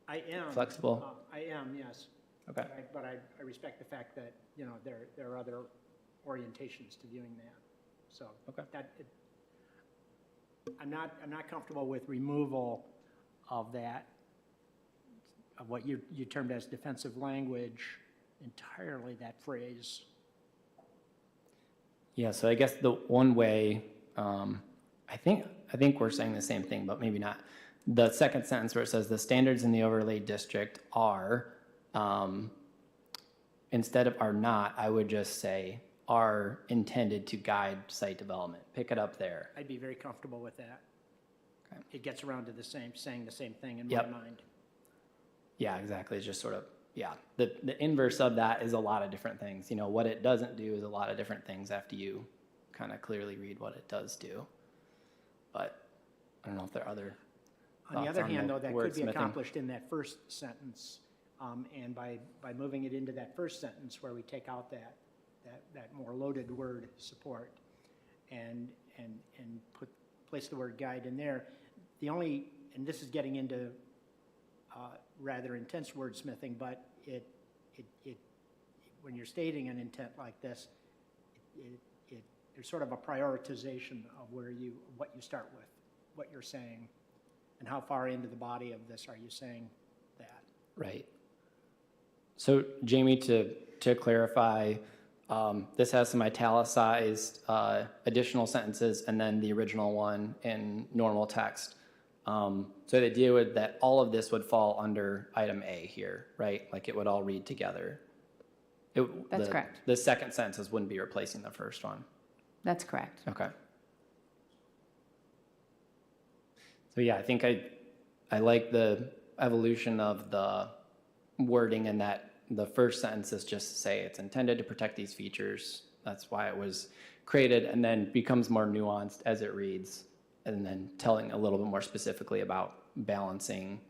I am flexible? I am, yes. Okay. But I respect the fact that there are other orientations to viewing that. So I'm not comfortable with removal of that, of what you termed as defensive language entirely, that phrase. Yeah, so I guess the one way, I think we're saying the same thing, but maybe not. The second sentence where it says the standards in the overlay district are, instead of are not, I would just say are intended to guide site development. Pick it up there. I'd be very comfortable with that. Okay. It gets around to saying the same thing in Yep. my mind. Yeah, exactly. It's just sort of, the inverse of that is a lot of different things. What it doesn't do is a lot of different things after you kind of clearly read what it does do. But I don't know if there are other On the thoughts other hand, the though, that could be wordsmithing. accomplished in that first sentence. And by moving it into that first sentence where we take out that more loaded word support and place the word guide in there, and this is getting into rather intense wordsmithing, but when you're stating an intent like this, there's sort of a prioritization of what you start with, what you're saying, and how far into the body of this are you saying that. Right. So Jamie, to clarify, this has some italicized additional sentences and then the original one in normal text. So the idea would that all of this would fall under item A here, right? Like it would all read together. That's correct. The second sentence wouldn't be replacing the first one. That's correct. Okay. So yeah, I think I like the evolution of the wording and that the first sentence is just say it's intended to protect these features. That's why it was created, and then becomes more nuanced as it reads, and then telling a little bit more specifically about balancing,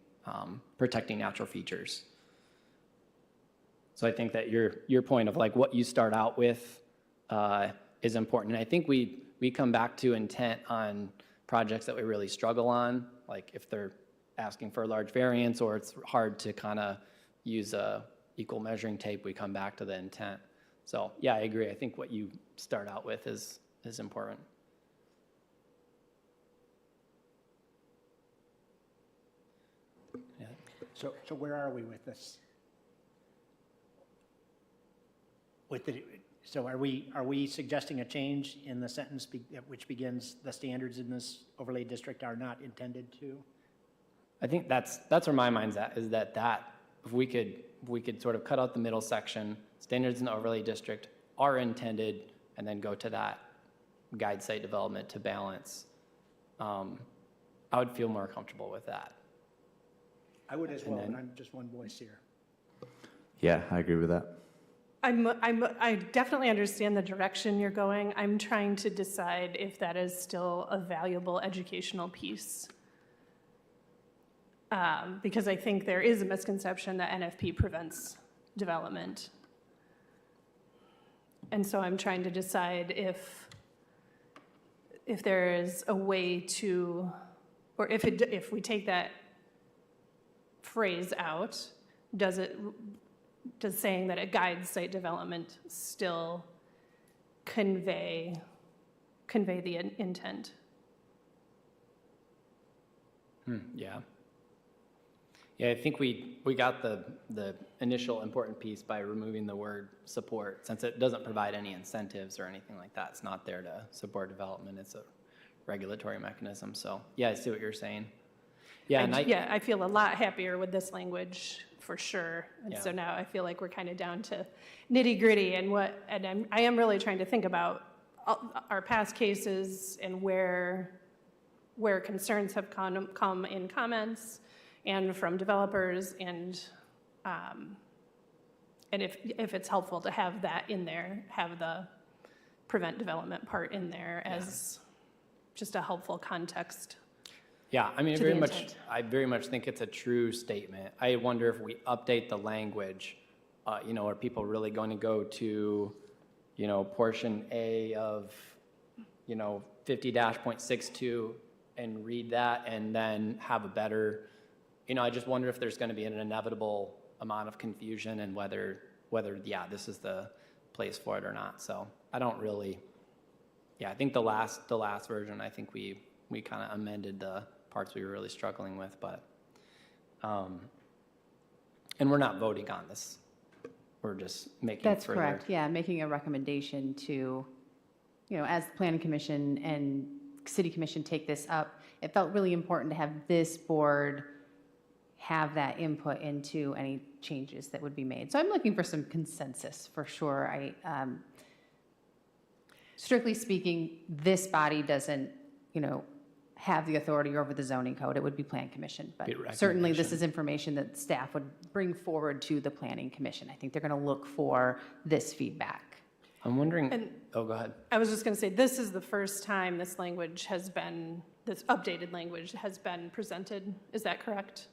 protecting natural features. So I think that your point of like what you start out with is important. And I think we come back to intent on projects that we really struggle on, like if they're asking for a large variance or it's hard to kind of use a equal measuring tape, we come back to the intent. So yeah, I agree. I think what you start out with is important. Yeah. So where are we with this? So are we suggesting a change in the sentence which begins, the standards in this overlay district are not intended to? I think that's where my mind's at, is that if we could sort of cut out the middle section, standards in the overlay district are intended, and then go to that guide site development to balance. I would feel more comfortable with that. I would as well, and I'm just one voice here. Yeah, I agree with that. I definitely understand the direction you're going. I'm trying to decide if that is still a valuable educational piece. Because I think there is a misconception that NFP prevents development. And so I'm trying to decide if there is a way to, or if we take that phrase out, does saying that it guides site development still convey the intent? Yeah. Yeah, I think we got the initial important piece by removing the word support, since it doesn't provide any incentives or anything like that. It's not there to support development. It's a regulatory mechanism. So yeah, I see what you're saying. Yeah, I feel a lot happier with this language for sure. And Yeah. so now I feel like we're kind of down to nitty gritty and I am really trying to think about our past cases and where concerns have come in comments and from developers, and if it's helpful to have that in there, have the prevent development part in there as just a helpful context. Yeah, I mean, to the intent. I very much think it's a true statement. I wonder if we update the language, are people really going to go to, portion A of, 50-.62 and read that and then have a better, I just wonder if there's going to be an inevitable amount of confusion and whether this is the place for it or not. So I don't really, I think the last version, I think we kind of amended the parts we were really struggling with, but, and we're not voting on this. We're just making That's further. correct, yeah, making a recommendation to, as the Planning Commission and City Commission take this up, it felt really important to have this board have that input into any changes that would be made. So I'm looking for some consensus for sure. Strictly speaking, this body doesn't, have the authority over the zoning code. It would be Plan Commission, but certainly this is information that staff would bring forward to the Planning Commission. I think they're going to look for this feedback. I'm wondering, go ahead. I was just going to say, this is the first time this updated language has been presented. Is that correct?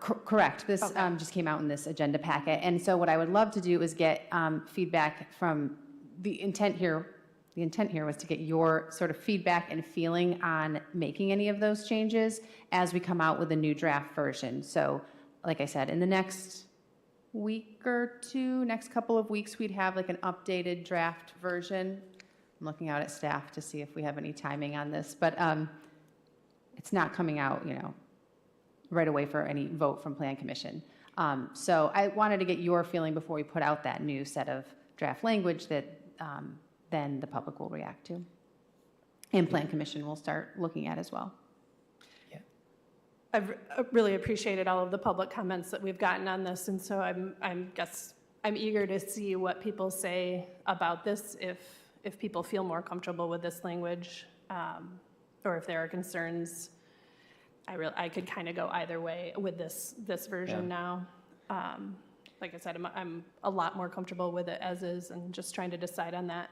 Correct. This just came out in this agenda packet. And so what I would love to do is get feedback from the intent here. The intent here was to get your sort of feedback and feeling on making any of those changes as we come out with a new draft version. So like I said, in the next week or two, next couple of weeks, we'd have like an updated draft version. I'm looking out at staff to see if we have any timing on this, but it's not coming out, right away for any vote from Plan Commission. So I wanted to get your feeling before we put out that new set of draft language that then the public will react to. And Plan Commission will start looking at as well. I've really appreciated all of the public comments that we've gotten on this, and so I'm eager to see what people say about this, if people feel more comfortable with this language, or if there are concerns. I could kind of go either way with this version now. Like I said, I'm a lot more comfortable with it as is, and just trying to decide on that.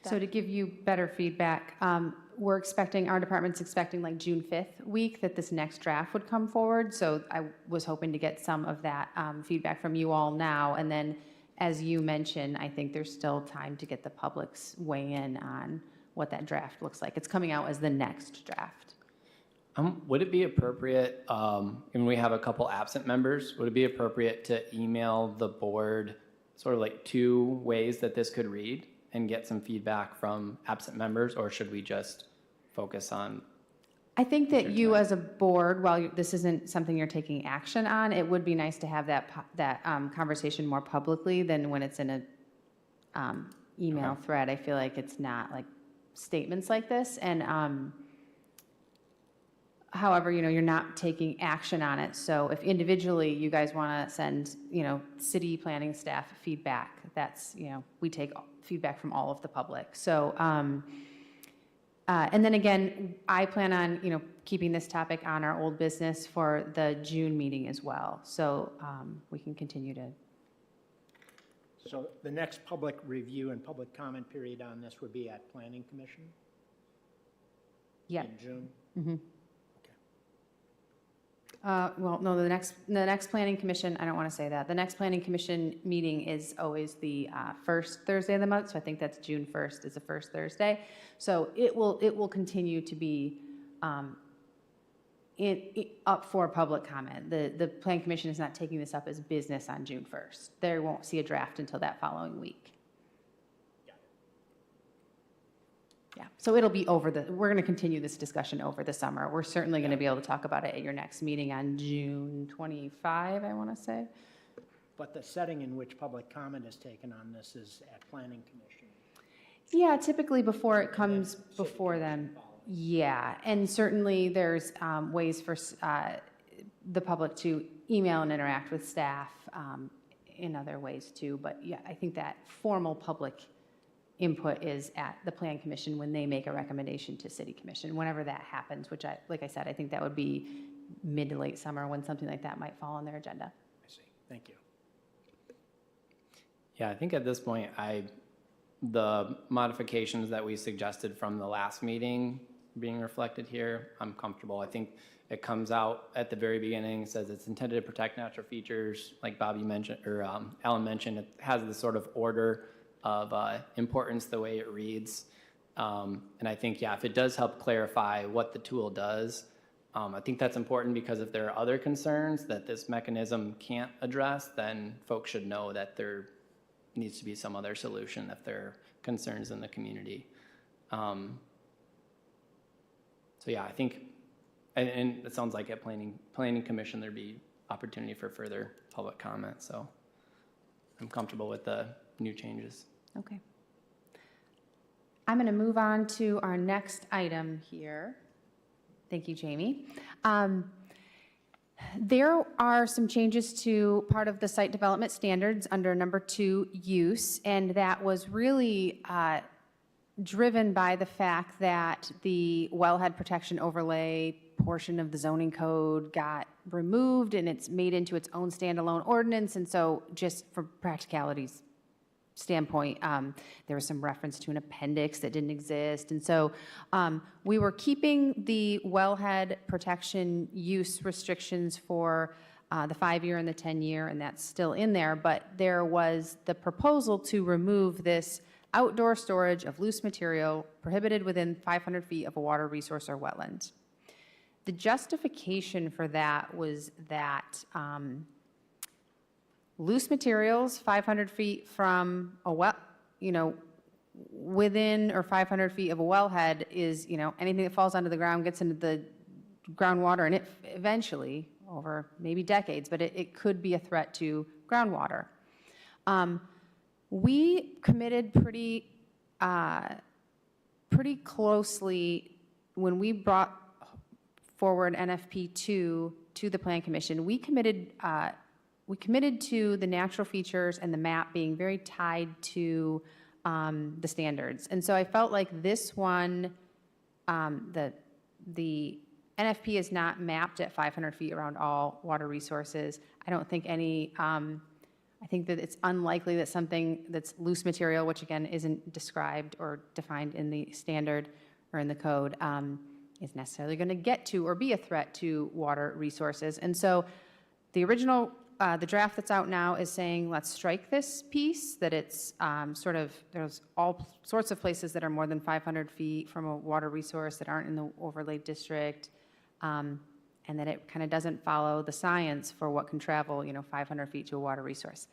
So to give you better feedback, our department's expecting like June 5th week that this next draft would come forward. So I was hoping to get some of that feedback from you all now. And then, as you mentioned, I think there's still time to get the public's weigh in on what that draft looks like. It's coming out as the next draft. Would it be appropriate, and we have a couple absent members, would it be appropriate to email the board sort of like 2 ways that this could read and get some feedback from absent members, or should we just focus on? I think that you as a board, while this isn't something you're taking action on, it would be nice to have that conversation more publicly than when it's in a email thread. I feel like it's not like statements like this. And however, you're not taking action on it. So if individually you guys want to send, city planning staff feedback, that's, we take feedback from all of the public. So, and then again, I plan on, keeping this topic on our old business for the June meeting as well. So we can continue to. So the next public review and public comment period on this would be at Planning Commission? Yeah. In June? Mm-hmm. Well, no, the next Planning Commission, I don't want to say that. The next Planning Commission meeting is always the first Thursday of the month, so I think that's June 1st is the first Thursday. So it will continue to be up for public comment. The Planning Commission is not taking this up as business on June 1st. They won't see a draft until that following week. Yeah, so it'll be we're going to continue this discussion over the summer. We're certainly going to be able to talk about it at your next meeting on June 25, I want to say. But the setting in which public comment is taken on this is at Planning Commission. Yeah, typically before it comes before them. Yeah, and certainly there's ways for the public to email and interact with staff in other ways too. But yeah, I think that formal public input is at the Plan Commission when they make a recommendation to City Commission, whenever that happens, which like I said, I think that would be mid to late summer when something like that might fall on their agenda. I see. Thank you. Yeah, I think at this point, the modifications that we suggested from the last meeting being reflected here, I'm comfortable. I think it comes out at the very beginning, says it's intended to protect natural features, like Bobby mentioned, or Alan mentioned, it has the sort of order of importance the way it reads. And I think, yeah, if it does help clarify what the tool does, I think that's important because if there are other concerns that this mechanism can't address, then folks should know that there needs to be some other solution if there are concerns in the community. So yeah, I think, and it sounds like at Planning Commission, there'd be opportunity for further public comment. So I'm comfortable with the new changes. Okay. I'm going to move on to our next item here. Thank you, Jamie. There are some changes to part of the site development standards under number 2, use, and that was really driven by the fact that the wellhead protection overlay portion of the zoning code got removed and it's made into its own standalone ordinance, and so just for practicalities standpoint, there was some reference to an appendix that didn't exist. And so we were keeping the wellhead protection use restrictions for the 5-year and the 10-year, and that's still in there. But there was the proposal to remove this outdoor storage of loose material prohibited within 500 feet of a water resource or wetland. The justification for that was that loose materials 500 feet from a well, within or 500 feet of a wellhead is, anything that falls onto the ground gets into the groundwater and it eventually, over maybe decades, but it could be a threat to groundwater. We committed pretty closely when we brought forward NFP 2 to the Plan Commission. We committed to the natural features and the map being very tied to the standards. And so I felt like this one, the NFP is not mapped at 500 feet around all water resources. I don't think any, I think that it's unlikely that something that's loose material, which again isn't described or defined in the standard or in the code, is necessarily going to get to or be a threat to water resources. And so the original, the draft that's out now is saying, let's strike this piece, that it's there's all sorts of places that are more than 500 feet from a water resource that aren't in the overlay district, and that it kind of doesn't follow the science for what can travel, 500 feet to a water resource.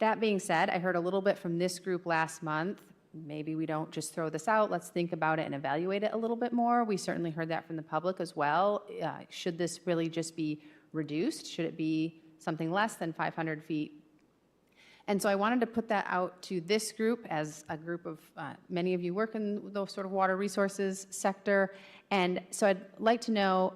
That being said, I heard a little bit from this group last month. Maybe we don't just throw this out. Let's think about it and evaluate it a little bit more. We certainly heard that from the public as well. Should this really just be reduced? Should it be something less than 500 feet? And so I wanted to put that out to this group as a group of, many of you work in the sort of water resources sector. And so I'd like to know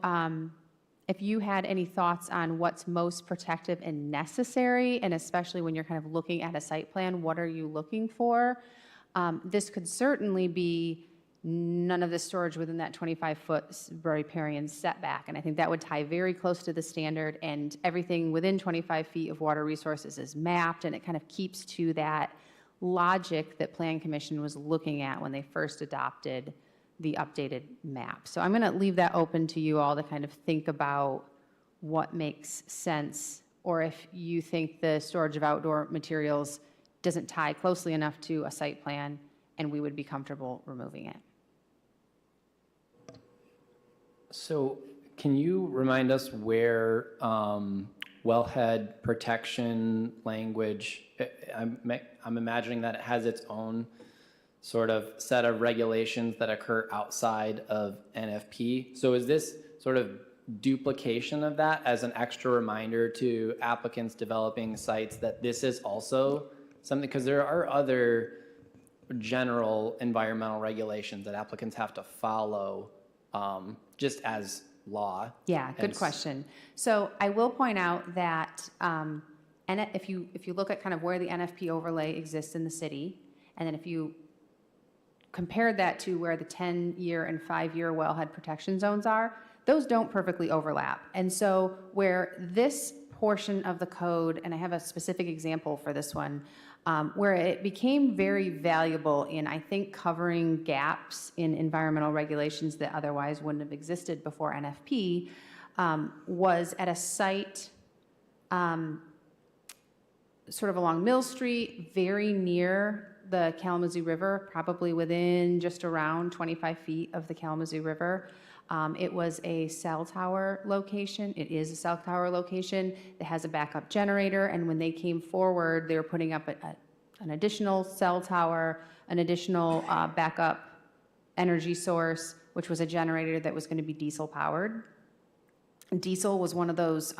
if you had any thoughts on what's most protective and necessary, and especially when you're kind of looking at a site plan, what are you looking for? This could certainly be none of the storage within that 25-foot riparian setback, and I think that would tie very close to the standard, and everything within 25 feet of water resources is mapped, and it kind of keeps to that logic that Plan Commission was looking at when they first adopted the updated map. So I'm going to leave that open to you all to kind of think about what makes sense, or if you think the storage of outdoor materials doesn't tie closely enough to a site plan and we would be comfortable removing it. So can you remind us where wellhead protection language, I'm imagining that it has its own sort of set of regulations that occur outside of NFP. So is this sort of duplication of that as an extra reminder to applicants developing sites that this is also something, because there are other general environmental regulations that applicants have to follow just as law? Yeah, good question. So I will point out that and if you look at kind of where the NFP overlay exists in the city, and then if you compare that to where the 10-year and 5-year wellhead protection zones are, those don't perfectly overlap. And so where this portion of the code, and I have a specific example for this one, where it became very valuable in, I think, covering gaps in environmental regulations that otherwise wouldn't have existed before NFP, was at a site sort of along Mill Street, very near the Kalamazoo River, probably within just around 25 feet of the Kalamazoo River. It was a cell tower location. It is a cell tower location that has a backup generator, and when they came forward, they were putting up an additional cell tower, an additional backup energy source, which was a generator that was going to be diesel powered. Diesel was one of those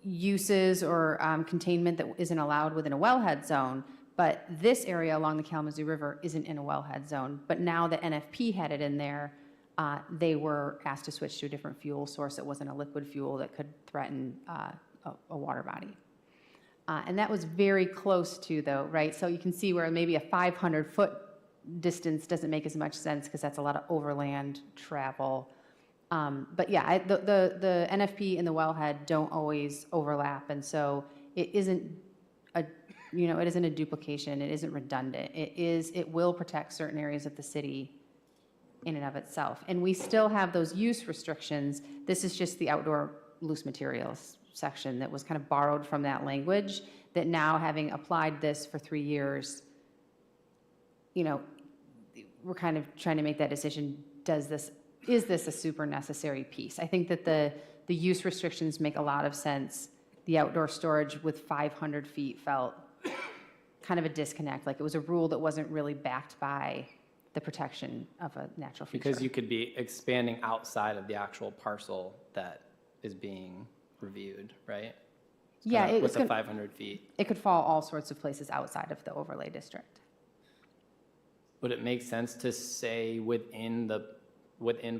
uses or containment that isn't allowed within a wellhead zone, but this area along the Kalamazoo River isn't in a wellhead zone. But now that NFP had it in there, they were asked to switch to a different fuel source that wasn't a liquid fuel that could threaten a water body. And that was very close to, though, right? So you can see where maybe a 500-foot distance doesn't make as much sense because that's a lot of overland travel. But yeah, the NFP and the wellhead don't always overlap, and so it isn't it isn't a duplication. It isn't redundant. It will protect certain areas of the city in and of itself. And we still have those use restrictions. This is just the outdoor loose materials section that was kind of borrowed from that language, that now, having applied this for 3 years, we're kind of trying to make that decision. Is this a super necessary piece? I think that the use restrictions make a lot of sense. The outdoor storage with 500 feet felt kind of a disconnect, like it was a rule that wasn't really backed by the protection of a natural feature. Because you could be expanding outside of the actual parcel that is being reviewed, right? Yeah, With it's the gonna, 500 feet. it could fall all sorts of places outside of the overlay district. Would it make sense to say within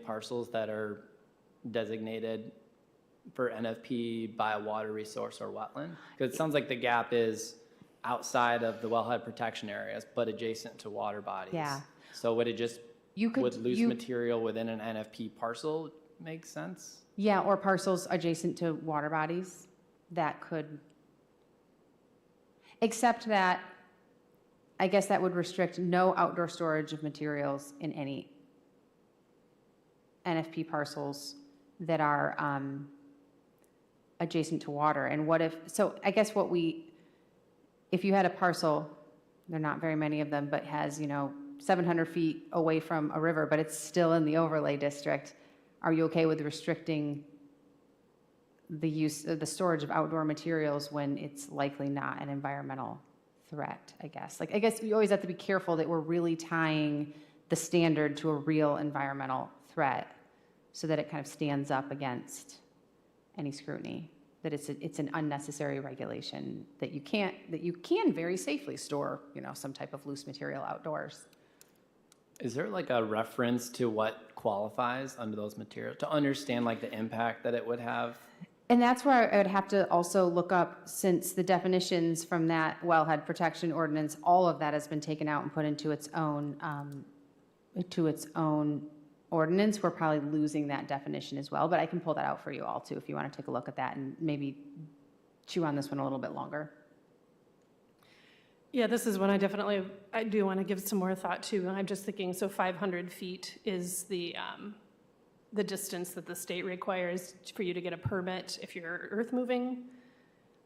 parcels that are designated for NFP by a water resource or wetland? Because it sounds like the gap is outside of the wellhead protection areas, but adjacent to water bodies. Yeah. So would it just, You could, would loose material within an NFP parcel make sense? yeah, or parcels adjacent to water bodies that could, except that, I guess that would restrict no outdoor storage of materials in any NFP parcels that are adjacent to water. And what if, so I guess if you had a parcel, there are not very many of them, but has, 700 feet away from a river, but it's still in the overlay district, are you okay with restricting the use of the storage of outdoor materials when it's likely not an environmental threat, I guess? I guess we always have to be careful that we're really tying the standard to a real environmental threat so that it kind of stands up against any scrutiny, that it's an unnecessary regulation, that you can very safely store, some type of loose material outdoors. Is there like a reference to what qualifies under those materials to understand like the impact that it would have? And that's where I would have to also look up, since the definitions from that wellhead protection ordinance, all of that has been taken out and put into its own ordinance. We're probably losing that definition as well, but I can pull that out for you all too if you want to take a look at that and maybe chew on this one a little bit longer. Yeah, this is one I do want to give some more thought to. I'm just thinking, so 500 feet is the distance that the state requires for you to get a permit if you're earth moving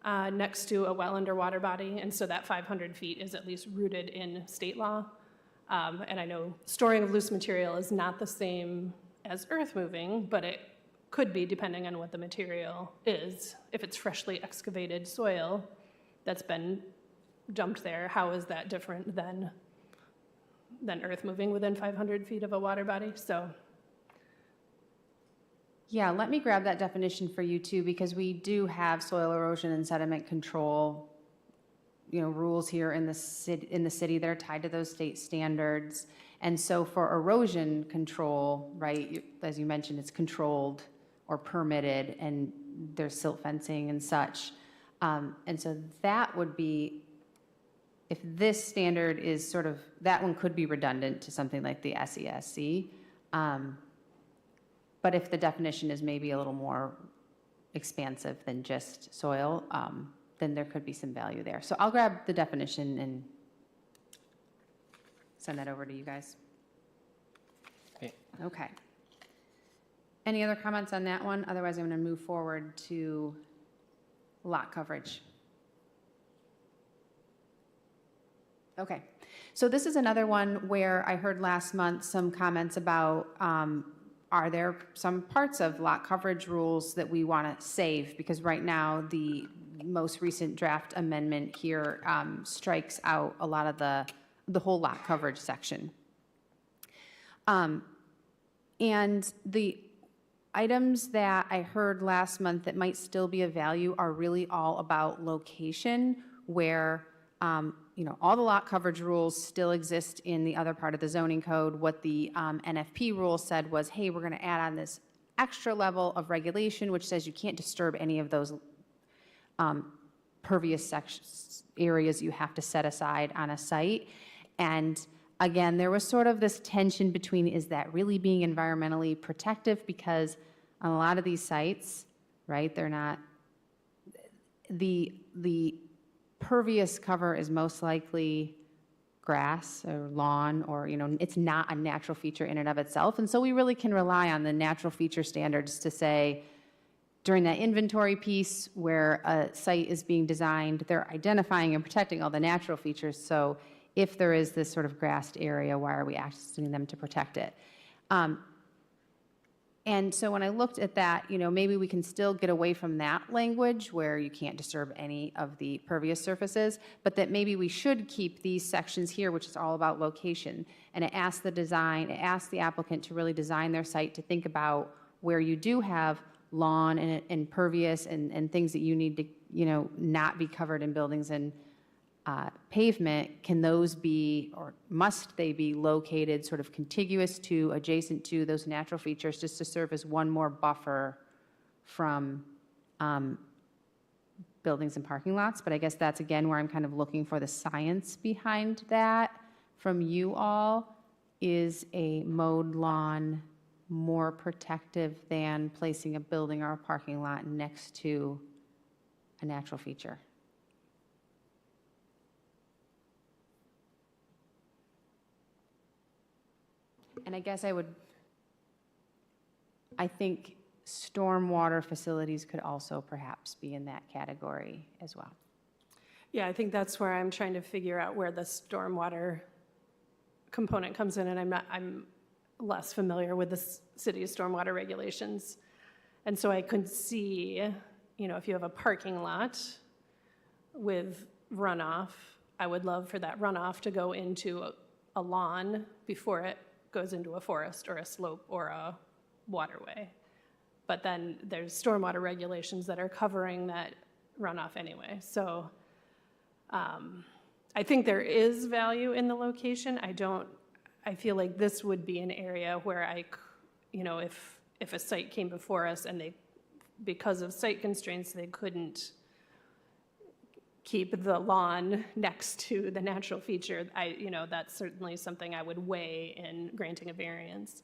next to a well or water body. And so that 500 feet is at least rooted in state law. And I know storing of loose material is not the same as earth moving, but it could be depending on what the material is. If it's freshly excavated soil that's been dumped there, how is that different than earth moving within 500 feet of a water body? So. Yeah, let me grab that definition for you too, because we do have soil erosion and sediment control, rules here in the city that are tied to those state standards. And so for erosion control, right, as you mentioned, it's controlled or permitted, and there's silt fencing and such. And so that would be, if this standard is sort of, that one could be redundant to something like the SESC. But if the definition is maybe a little more expansive than just soil, then there could be some value there. So I'll grab the definition and send that over to you guys. Okay. Any other comments on that one? Otherwise, I'm going to move forward to lot coverage. Okay. So this is another one where I heard last month some comments about are there some parts of lot coverage rules that we want to save? Because right now, the most recent draft amendment here strikes out a lot of the whole lot coverage section. And the items that I heard last month that might still be of value are really all about location, where all the lot coverage rules still exist in the other part of the zoning code. What the NFP rule said was, hey, we're going to add on this extra level of regulation, which says you can't disturb any of those pervious areas you have to set aside on a site. And again, there was sort of this tension between, is that really being environmentally protective? Because on a lot of these sites, right, they're not, the pervious cover is most likely grass or lawn, or, it's not a natural feature in and of itself. And so we really can rely on the natural feature standards to say, during that inventory piece where a site is being designed, they're identifying and protecting all the natural features. So if there is this sort of grassed area, why are we asking them to protect it? And so when I looked at that, maybe we can still get away from that language where you can't disturb any of the pervious surfaces, but that maybe we should keep these sections here, which is all about location. And it asks the applicant to really design their site to think about where you do have lawn and impervious and things that you need to, not be covered in buildings and pavement, can those be, or must they be located sort of contiguous to, adjacent to those natural features, just to serve as one more buffer from buildings and parking lots? But I guess that's, again, where I'm kind of looking for the science behind that from you all. Is a mowed lawn more protective than placing a building or a parking lot next to a natural feature? And I guess I think stormwater facilities could also perhaps be in that category as well. Yeah, I think that's where I'm trying to figure out where the stormwater component comes in, and I'm less familiar with the city's stormwater regulations. And so I could see, if you have a parking lot with runoff, I would love for that runoff to go into a lawn before it goes into a forest or a slope or a waterway. But then there's stormwater regulations that are covering that runoff anyway. So I think there is value in the location. I feel like this would be an area where if a site came before us and because of site constraints, they couldn't keep the lawn next to the natural feature, that's certainly something I would weigh in granting a variance.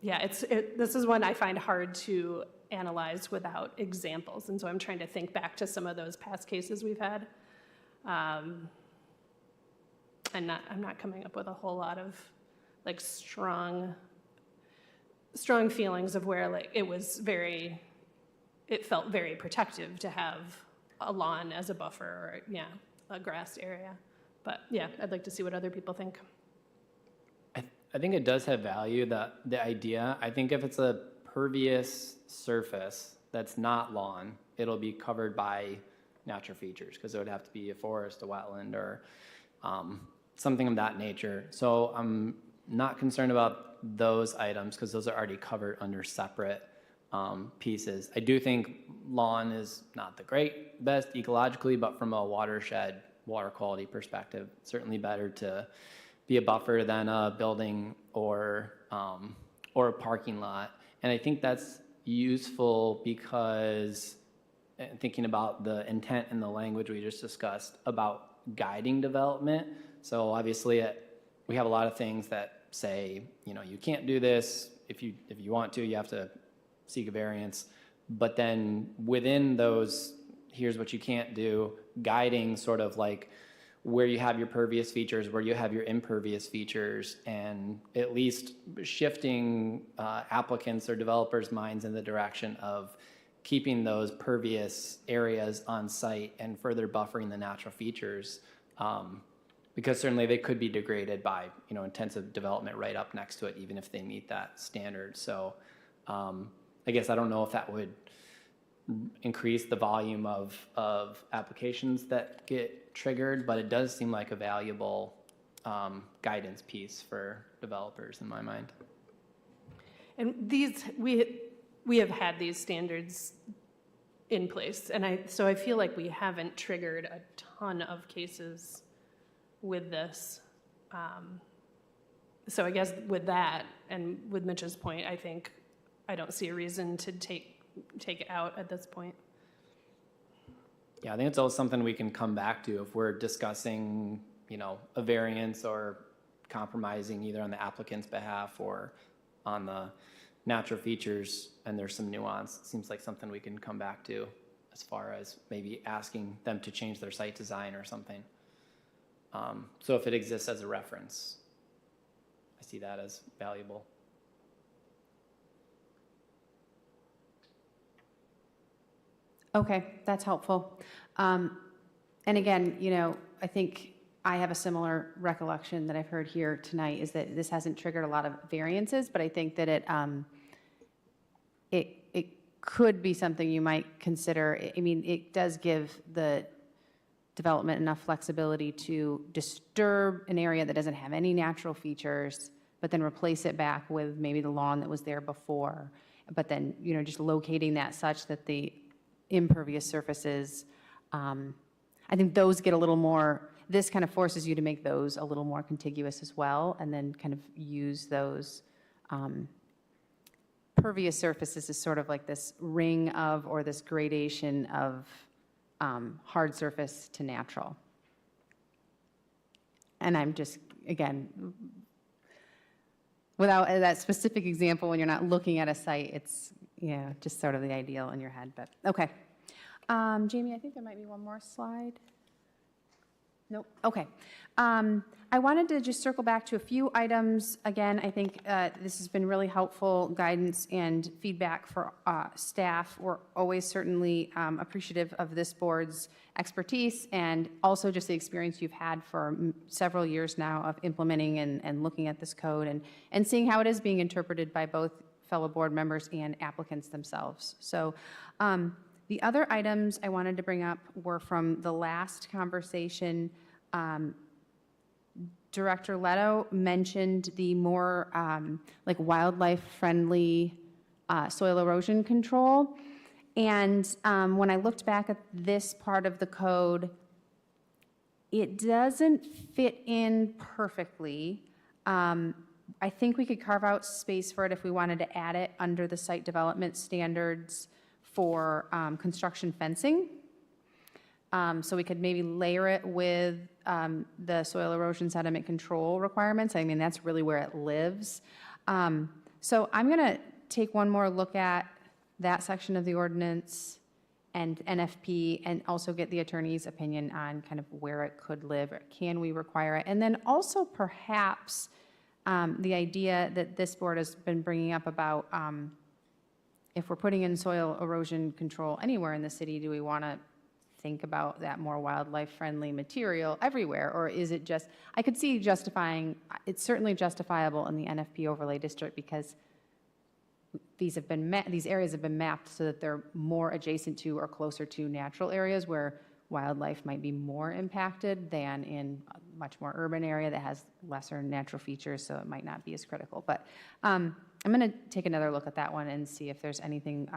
This is one I find hard to analyze without examples, and so I'm trying to think back to some of those past cases we've had. I'm not coming up with a whole lot of strong feelings of where it felt very protective to have a lawn as a buffer or a grassed area. But I'd like to see what other people think. I think it does have value, the idea. I think if it's a pervious surface that's not lawn, it'll be covered by natural features, because it would have to be a forest, a wetland, or something of that nature. So I'm not concerned about those items because those are already covered under separate pieces. I do think lawn is not the best ecologically, but from a watershed, water quality perspective, certainly better to be a buffer than a building or a parking lot. And I think that's useful because thinking about the intent and the language we just discussed about guiding development. So obviously we have a lot of things that say, you can't do this. If you want to, you have to seek a variance. But then within those, here's what you can't do, guiding sort of where you have your pervious features, where you have your impervious features, and at least shifting applicants or developers' minds in the direction of keeping those pervious areas on site and further buffering the natural features, because certainly they could be degraded by intensive development right up next to it, even if they meet that standard. So I guess I don't know if that would increase the volume of applications that get triggered, but it does seem like a valuable guidance piece for developers in my mind. And we have had these standards in place, and so I feel like we haven't triggered a ton of cases with this. So I guess with that, and with Mitch's point, I don't see a reason to take it out at this point. Yeah, I think it's always something we can come back to if we're discussing, a variance or compromising either on the applicant's behalf or on the natural features, and there's some nuance. It seems like something we can come back to as far as maybe asking them to change their site design or something. So if it exists as a reference, I see that as valuable. Okay, that's helpful. And again, I think I have a similar recollection that I've heard here tonight, is that this hasn't triggered a lot of variances, but I think that it could be something you might consider. I mean, it does give the development enough flexibility to disturb an area that doesn't have any natural features, but then replace it back with maybe the lawn that was there before. But then, just locating that such that the impervious surfaces, I think those get a little more, this kind of forces you to make those a little more contiguous as well, and then kind of use those pervious surfaces as sort of like this ring of, or this gradation of hard surface to natural. And I'm just, again, without that specific example, when you're not looking at a site, it's, just sort of the ideal in your head, but, okay. Jamie, I think there might be one more slide. Nope, okay. I wanted to just circle back to a few items. Again, I think this has been really helpful guidance and feedback for staff. We're always certainly appreciative of this board's expertise and also just the experience you've had for several years now of implementing and looking at this code and seeing how it is being interpreted by both fellow board members and applicants themselves. So the other items I wanted to bring up were from the last conversation. Director Leto mentioned the more like wildlife-friendly soil erosion control. And when I looked back at this part of the code, it doesn't fit in perfectly. I think we could carve out space for it if we wanted to add it under the site development standards for construction fencing. So we could maybe layer it with the soil erosion sediment control requirements. I mean, that's really where it lives. So I'm going to take one more look at that section of the ordinance and NFP and also get the attorney's opinion on kind of where it could live. Or can we require it? And then also perhaps the idea that this board has been bringing up about if we're putting in soil erosion control anywhere in the city, do we want to think about that more wildlife-friendly material everywhere? Or is it just, I could see justifying, it's certainly justifiable in the NFP overlay district because these areas have been mapped so that they're more adjacent to or closer to natural areas where wildlife might be more impacted than in a much more urban area that has lesser natural features, so it might not be as critical. But I'm going to take another look at that one and see if there's anything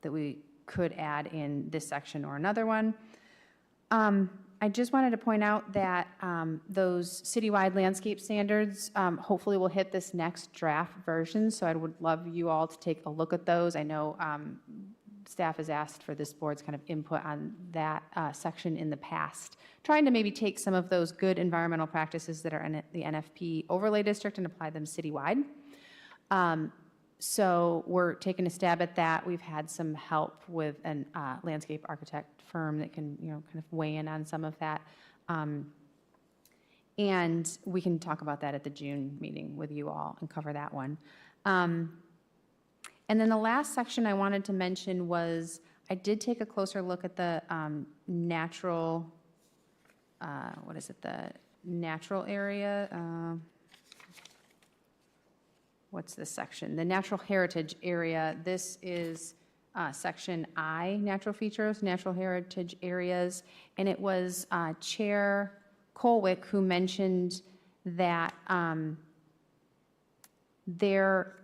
that we could add in this section or another one. I just wanted to point out that those citywide landscape standards hopefully will hit this next draft version, so I would love you all to take a look at those. I know staff has asked for this board's kind of input on that section in the past, trying to maybe take some of those good environmental practices that are in the NFP overlay district and apply them citywide. So we're taking a stab at that. We've had some help with a landscape architect firm that can, kind of weigh in on some of that. And we can talk about that at the June meeting with you all and cover that one. And then the last section I wanted to mention was I did take a closer look at the natural, the natural area. What's this section? The natural heritage area. This is section I, natural features, natural heritage areas. And it was Chair Colwick who mentioned that there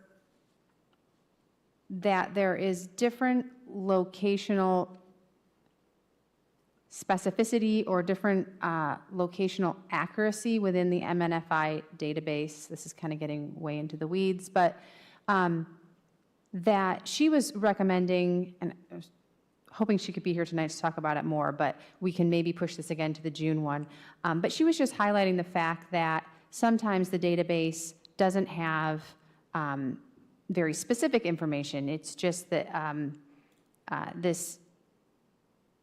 is different locational specificity or different locational accuracy within the MNFI database. This is kind of getting way into the weeds, but that she was recommending, and I was hoping she could be here tonight to talk about it more, but we can maybe push this again to the June one. But she was just highlighting the fact that sometimes the database doesn't have very specific information. It's just that this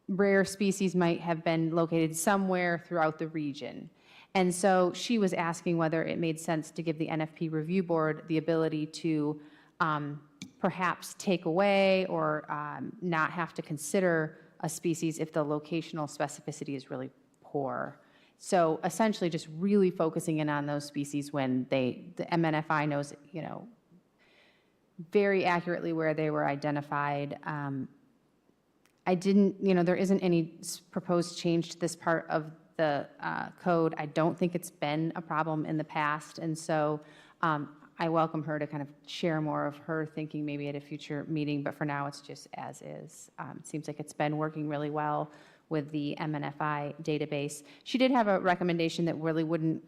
rare species might have been located somewhere throughout the region. And so she was asking whether it made sense to give the NFP Review Board the ability to perhaps take away or not have to consider a species if the locational specificity is really poor. So essentially just really focusing in on those species when the MNFI knows, very accurately where they were identified. I didn't, there isn't any proposed change to this part of the code. I don't think it's been a problem in the past, and so I welcome her to kind of share more of her thinking maybe at a future meeting, but for now, it's just as is. It seems like it's been working really well with the MNFI database. She did have a recommendation that really wouldn't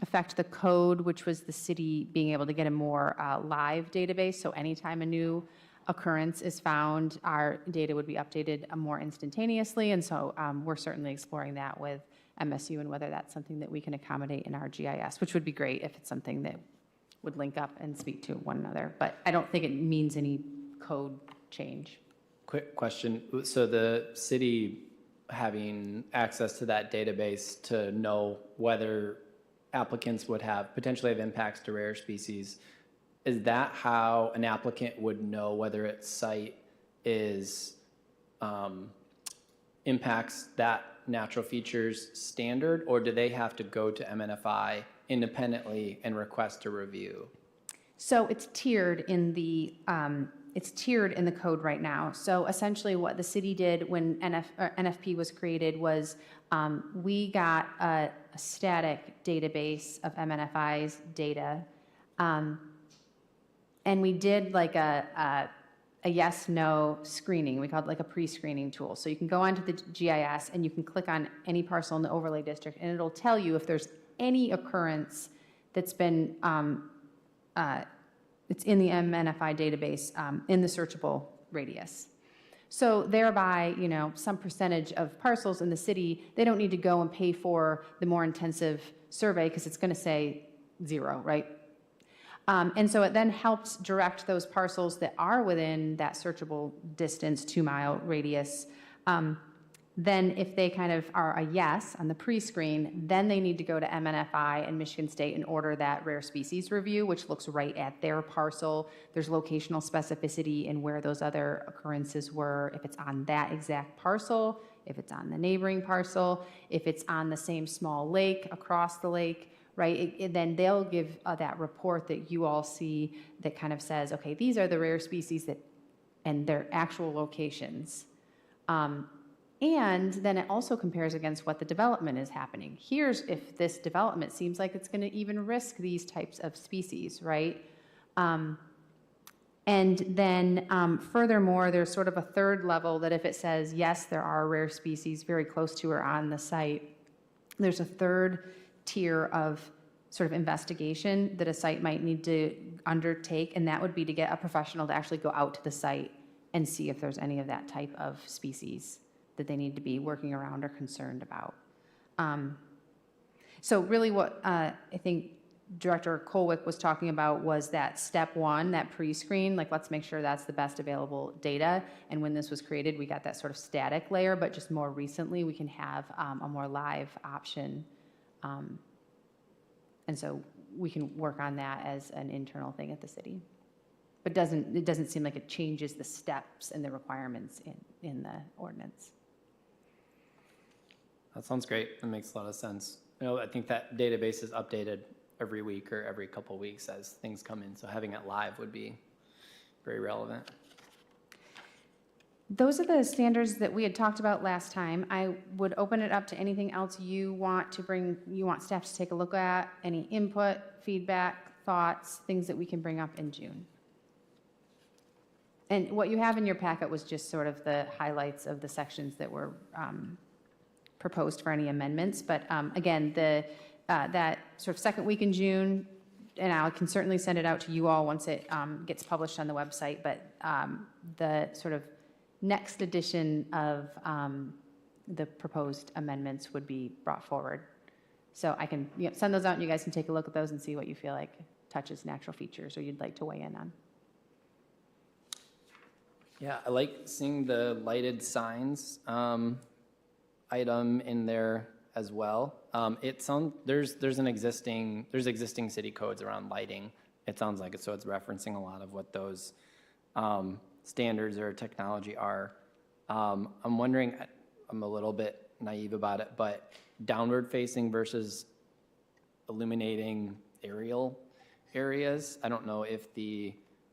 affect the code, which was the city being able to get a more live database. So anytime a new occurrence is found, our data would be updated more instantaneously. And so we're certainly exploring that with MSU and whether that's something that we can accommodate in our GIS, which would be great if it's something that would link up and speak to one another. But I don't think it means any code change. Quick question. So the city having access to that database to know whether applicants would potentially have impacts to rare species, is that how an applicant would know whether its site is impacts that natural features standard, or do they have to go to MNFI independently and request a review? So it's tiered in the code right now. So essentially what the city did when NFP was created was we got a static database of MNFI's data, and we did like a yes/no screening. We called it like a pre-screening tool. So you can go onto the GIS and you can click on any parcel in the overlay district, and it'll tell you if there's any occurrence that's been it's in the MNFI database in the searchable radius. So thereby, some percentage of parcels in the city, they don't need to go and pay for the more intensive survey because it's going to say 0, right? And so it then helps direct those parcels that are within that searchable distance, 2-mile radius. Then if they kind of are a yes on the pre-screen, then they need to go to MNFI and Michigan State and order that rare species review, which looks right at their parcel. There's locational specificity in where those other occurrences were, if it's on that exact parcel, if it's on the neighboring parcel, if it's on the same small lake, across the lake, right? Then they'll give that report that you all see that kind of says, okay, these are the rare species and their actual locations. And then it also compares against what the development is happening. Here's if this development seems like it's going to even risk these types of species, right? And then furthermore, there's sort of a third level that if it says, yes, there are rare species very close to or on the site, there's a third tier of sort of investigation that a site might need to undertake, and that would be to get a professional to actually go out to the site and see if there's any of that type of species that they need to be working around or concerned about. So really what I think Director Colwick was talking about was that step 1, that pre-screen, like let's make sure that's the best available data. And when this was created, we got that sort of static layer, but just more recently we can have a more live option. And so we can work on that as an internal thing at the city. But it doesn't seem like it changes the steps and the requirements in the ordinance. That sounds great. That makes a lot of sense. I think that database is updated every week or every couple weeks as things come in. So having it live would be very relevant. Those are the standards that we had talked about last time. I would open it up to anything else you want staff to take a look at, any input, feedback, thoughts, things that we can bring up in June. And what you have in your packet was just sort of the highlights of the sections that were proposed for any amendments. But again, that sort of second week in June, and I can certainly send it out to you all once it gets published on the website, but the sort of next edition of the proposed amendments would be brought forward. So I can send those out and you guys can take a look at those and see what you feel like touches natural features or you'd like to weigh in on. Yeah, I like seeing the lighted signs item in there as well. There's existing city codes around lighting. It sounds like it, so it's referencing a lot of what those standards or technology are. I'm wondering, I'm a little bit naive about it, but downward facing versus illuminating aerial areas. I don't know if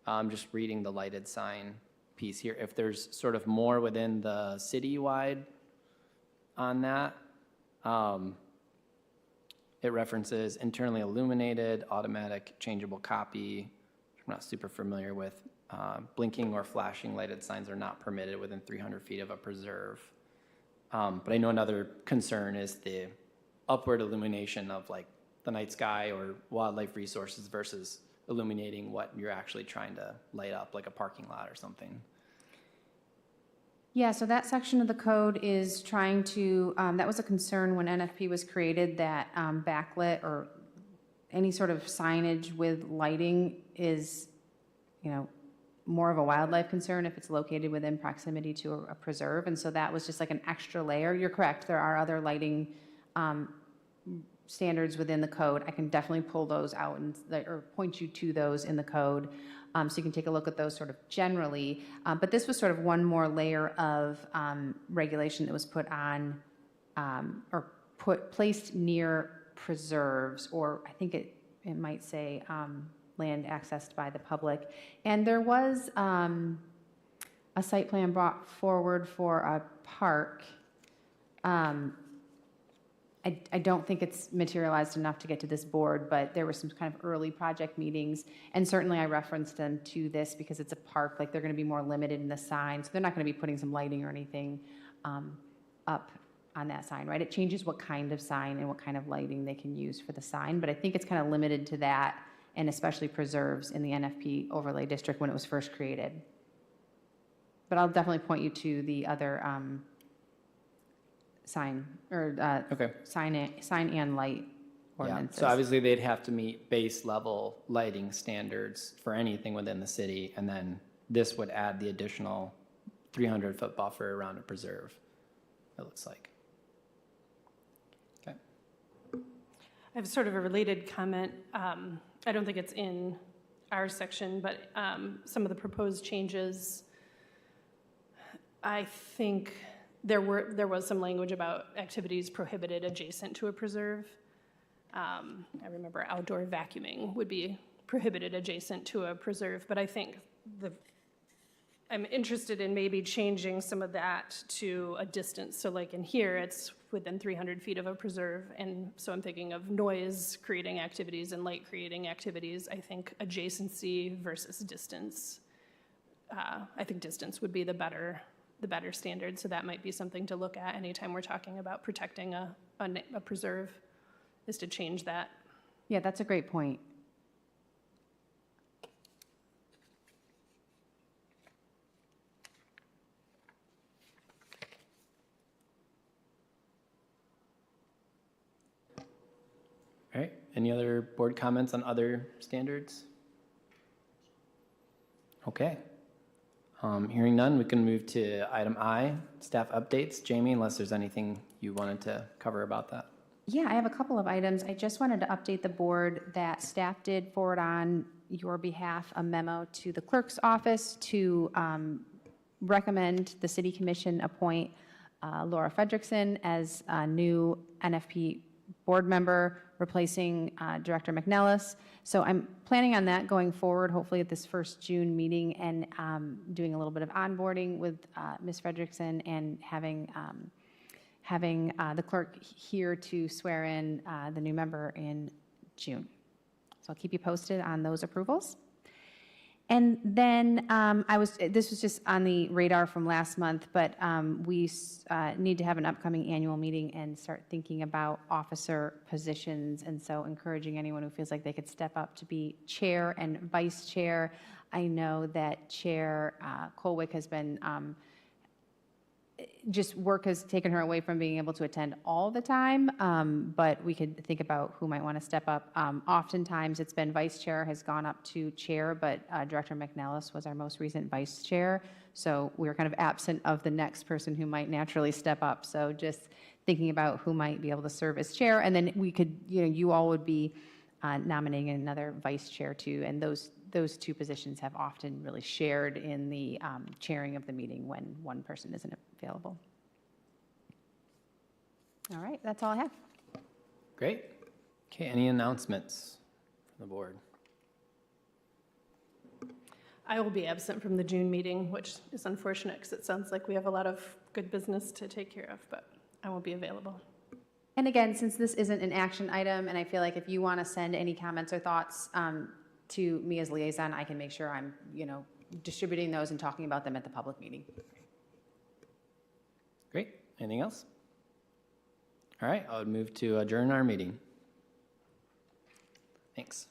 I'm just reading the lighted sign piece here, if there's sort of more within the citywide on that. it references internally illuminated, automatic changeable copy. I'm not super familiar with. Blinking or flashing lighted signs are not permitted within 300 feet of a preserve. But I know another concern is the upward illumination of like the night sky or wildlife resources versus illuminating what you're actually trying to light up, like a parking lot or something. Yeah, so that section of the code is trying to, that was a concern when NFP was created, that backlit or any sort of signage with lighting is, more of a wildlife concern if it's located within proximity to a preserve. And so that was just like an extra layer. You're correct, there are other lighting standards within the code. I can definitely pull those out or point you to those in the code. So you can take a look at those sort of generally. But this was sort of one more layer of regulation that was put on placed near preserves, or I think it might say land accessed by the public. And there was a site plan brought forward for a park. I don't think it's materialized enough to get to this board, but there were some kind of early project meetings, and certainly I referenced them to this because it's a park, like they're going to be more limited in the sign, so they're not going to be putting some lighting or anything up on that sign, right? It changes what kind of sign and what kind of lighting they can use for the sign, but I think it's kind of limited to that, and especially preserves in the NFP overlay district when it was first created. But I'll definitely point you to the other sign or Okay. sign and light Yeah. ordinances. So obviously they'd have to meet base level lighting standards for anything within the city, and then this would add the additional 300-foot buffer around a preserve, it looks like. Okay. I have sort of a related comment. I don't think it's in our section, but some of the proposed changes, I think there was some language about activities prohibited adjacent to a preserve. I remember outdoor vacuuming would be prohibited adjacent to a preserve, but I think I'm interested in maybe changing some of that to a distance. So like in here, it's within 300 feet of a preserve, and so I'm thinking of noise creating activities and light creating activities. I think adjacency versus distance. I think distance would be the better standard, so that might be something to look at anytime we're talking about protecting a preserve, is to change that. Yeah, that's a great point. All right, any other board comments on other standards? Okay. Hearing none, we can move to item I, staff updates. Jamie, unless there's anything you wanted to cover about that. Yeah, I have a couple of items. I just wanted to update the board that staff did forward on your behalf a memo to the clerk's office to recommend the city commission appoint Laura Fredrickson as a new NFP board member, replacing Director McNellis. So I'm planning on that going forward, hopefully at this first June meeting, and doing a little bit of onboarding with Ms. Fredrickson, and having the clerk here to swear in the new member in June. So I'll keep you posted on those approvals. And then this was just on the radar from last month, but we need to have an upcoming annual meeting and start thinking about officer positions. And so encouraging anyone who feels like they could step up to be chair and vice chair. I know that Chair Colwick has been, just work has taken her away from being able to attend all the time, but we could think about who might want to step up. Oftentimes it's been vice chair has gone up to chair, but Director McNellis was our most recent vice chair. So we were kind of absent of the next person who might naturally step up. So just thinking about who might be able to serve as chair, and then we could, you all would be nominating another vice chair too, and those two positions have often really shared in the chairing of the meeting when one person isn't available. All right, that's all I have. Great. Okay, any announcements from the board? I will be absent from the June meeting, which is unfortunate because it sounds like we have a lot of good business to take care of, but I won't be available. And again, since this isn't an action item, and I feel like if you want to send any comments or thoughts to me as liaison, I can make sure I'm, distributing those and talking about them at the public meeting. Great. Anything else? All right, I would move to adjourn our meeting. Thanks.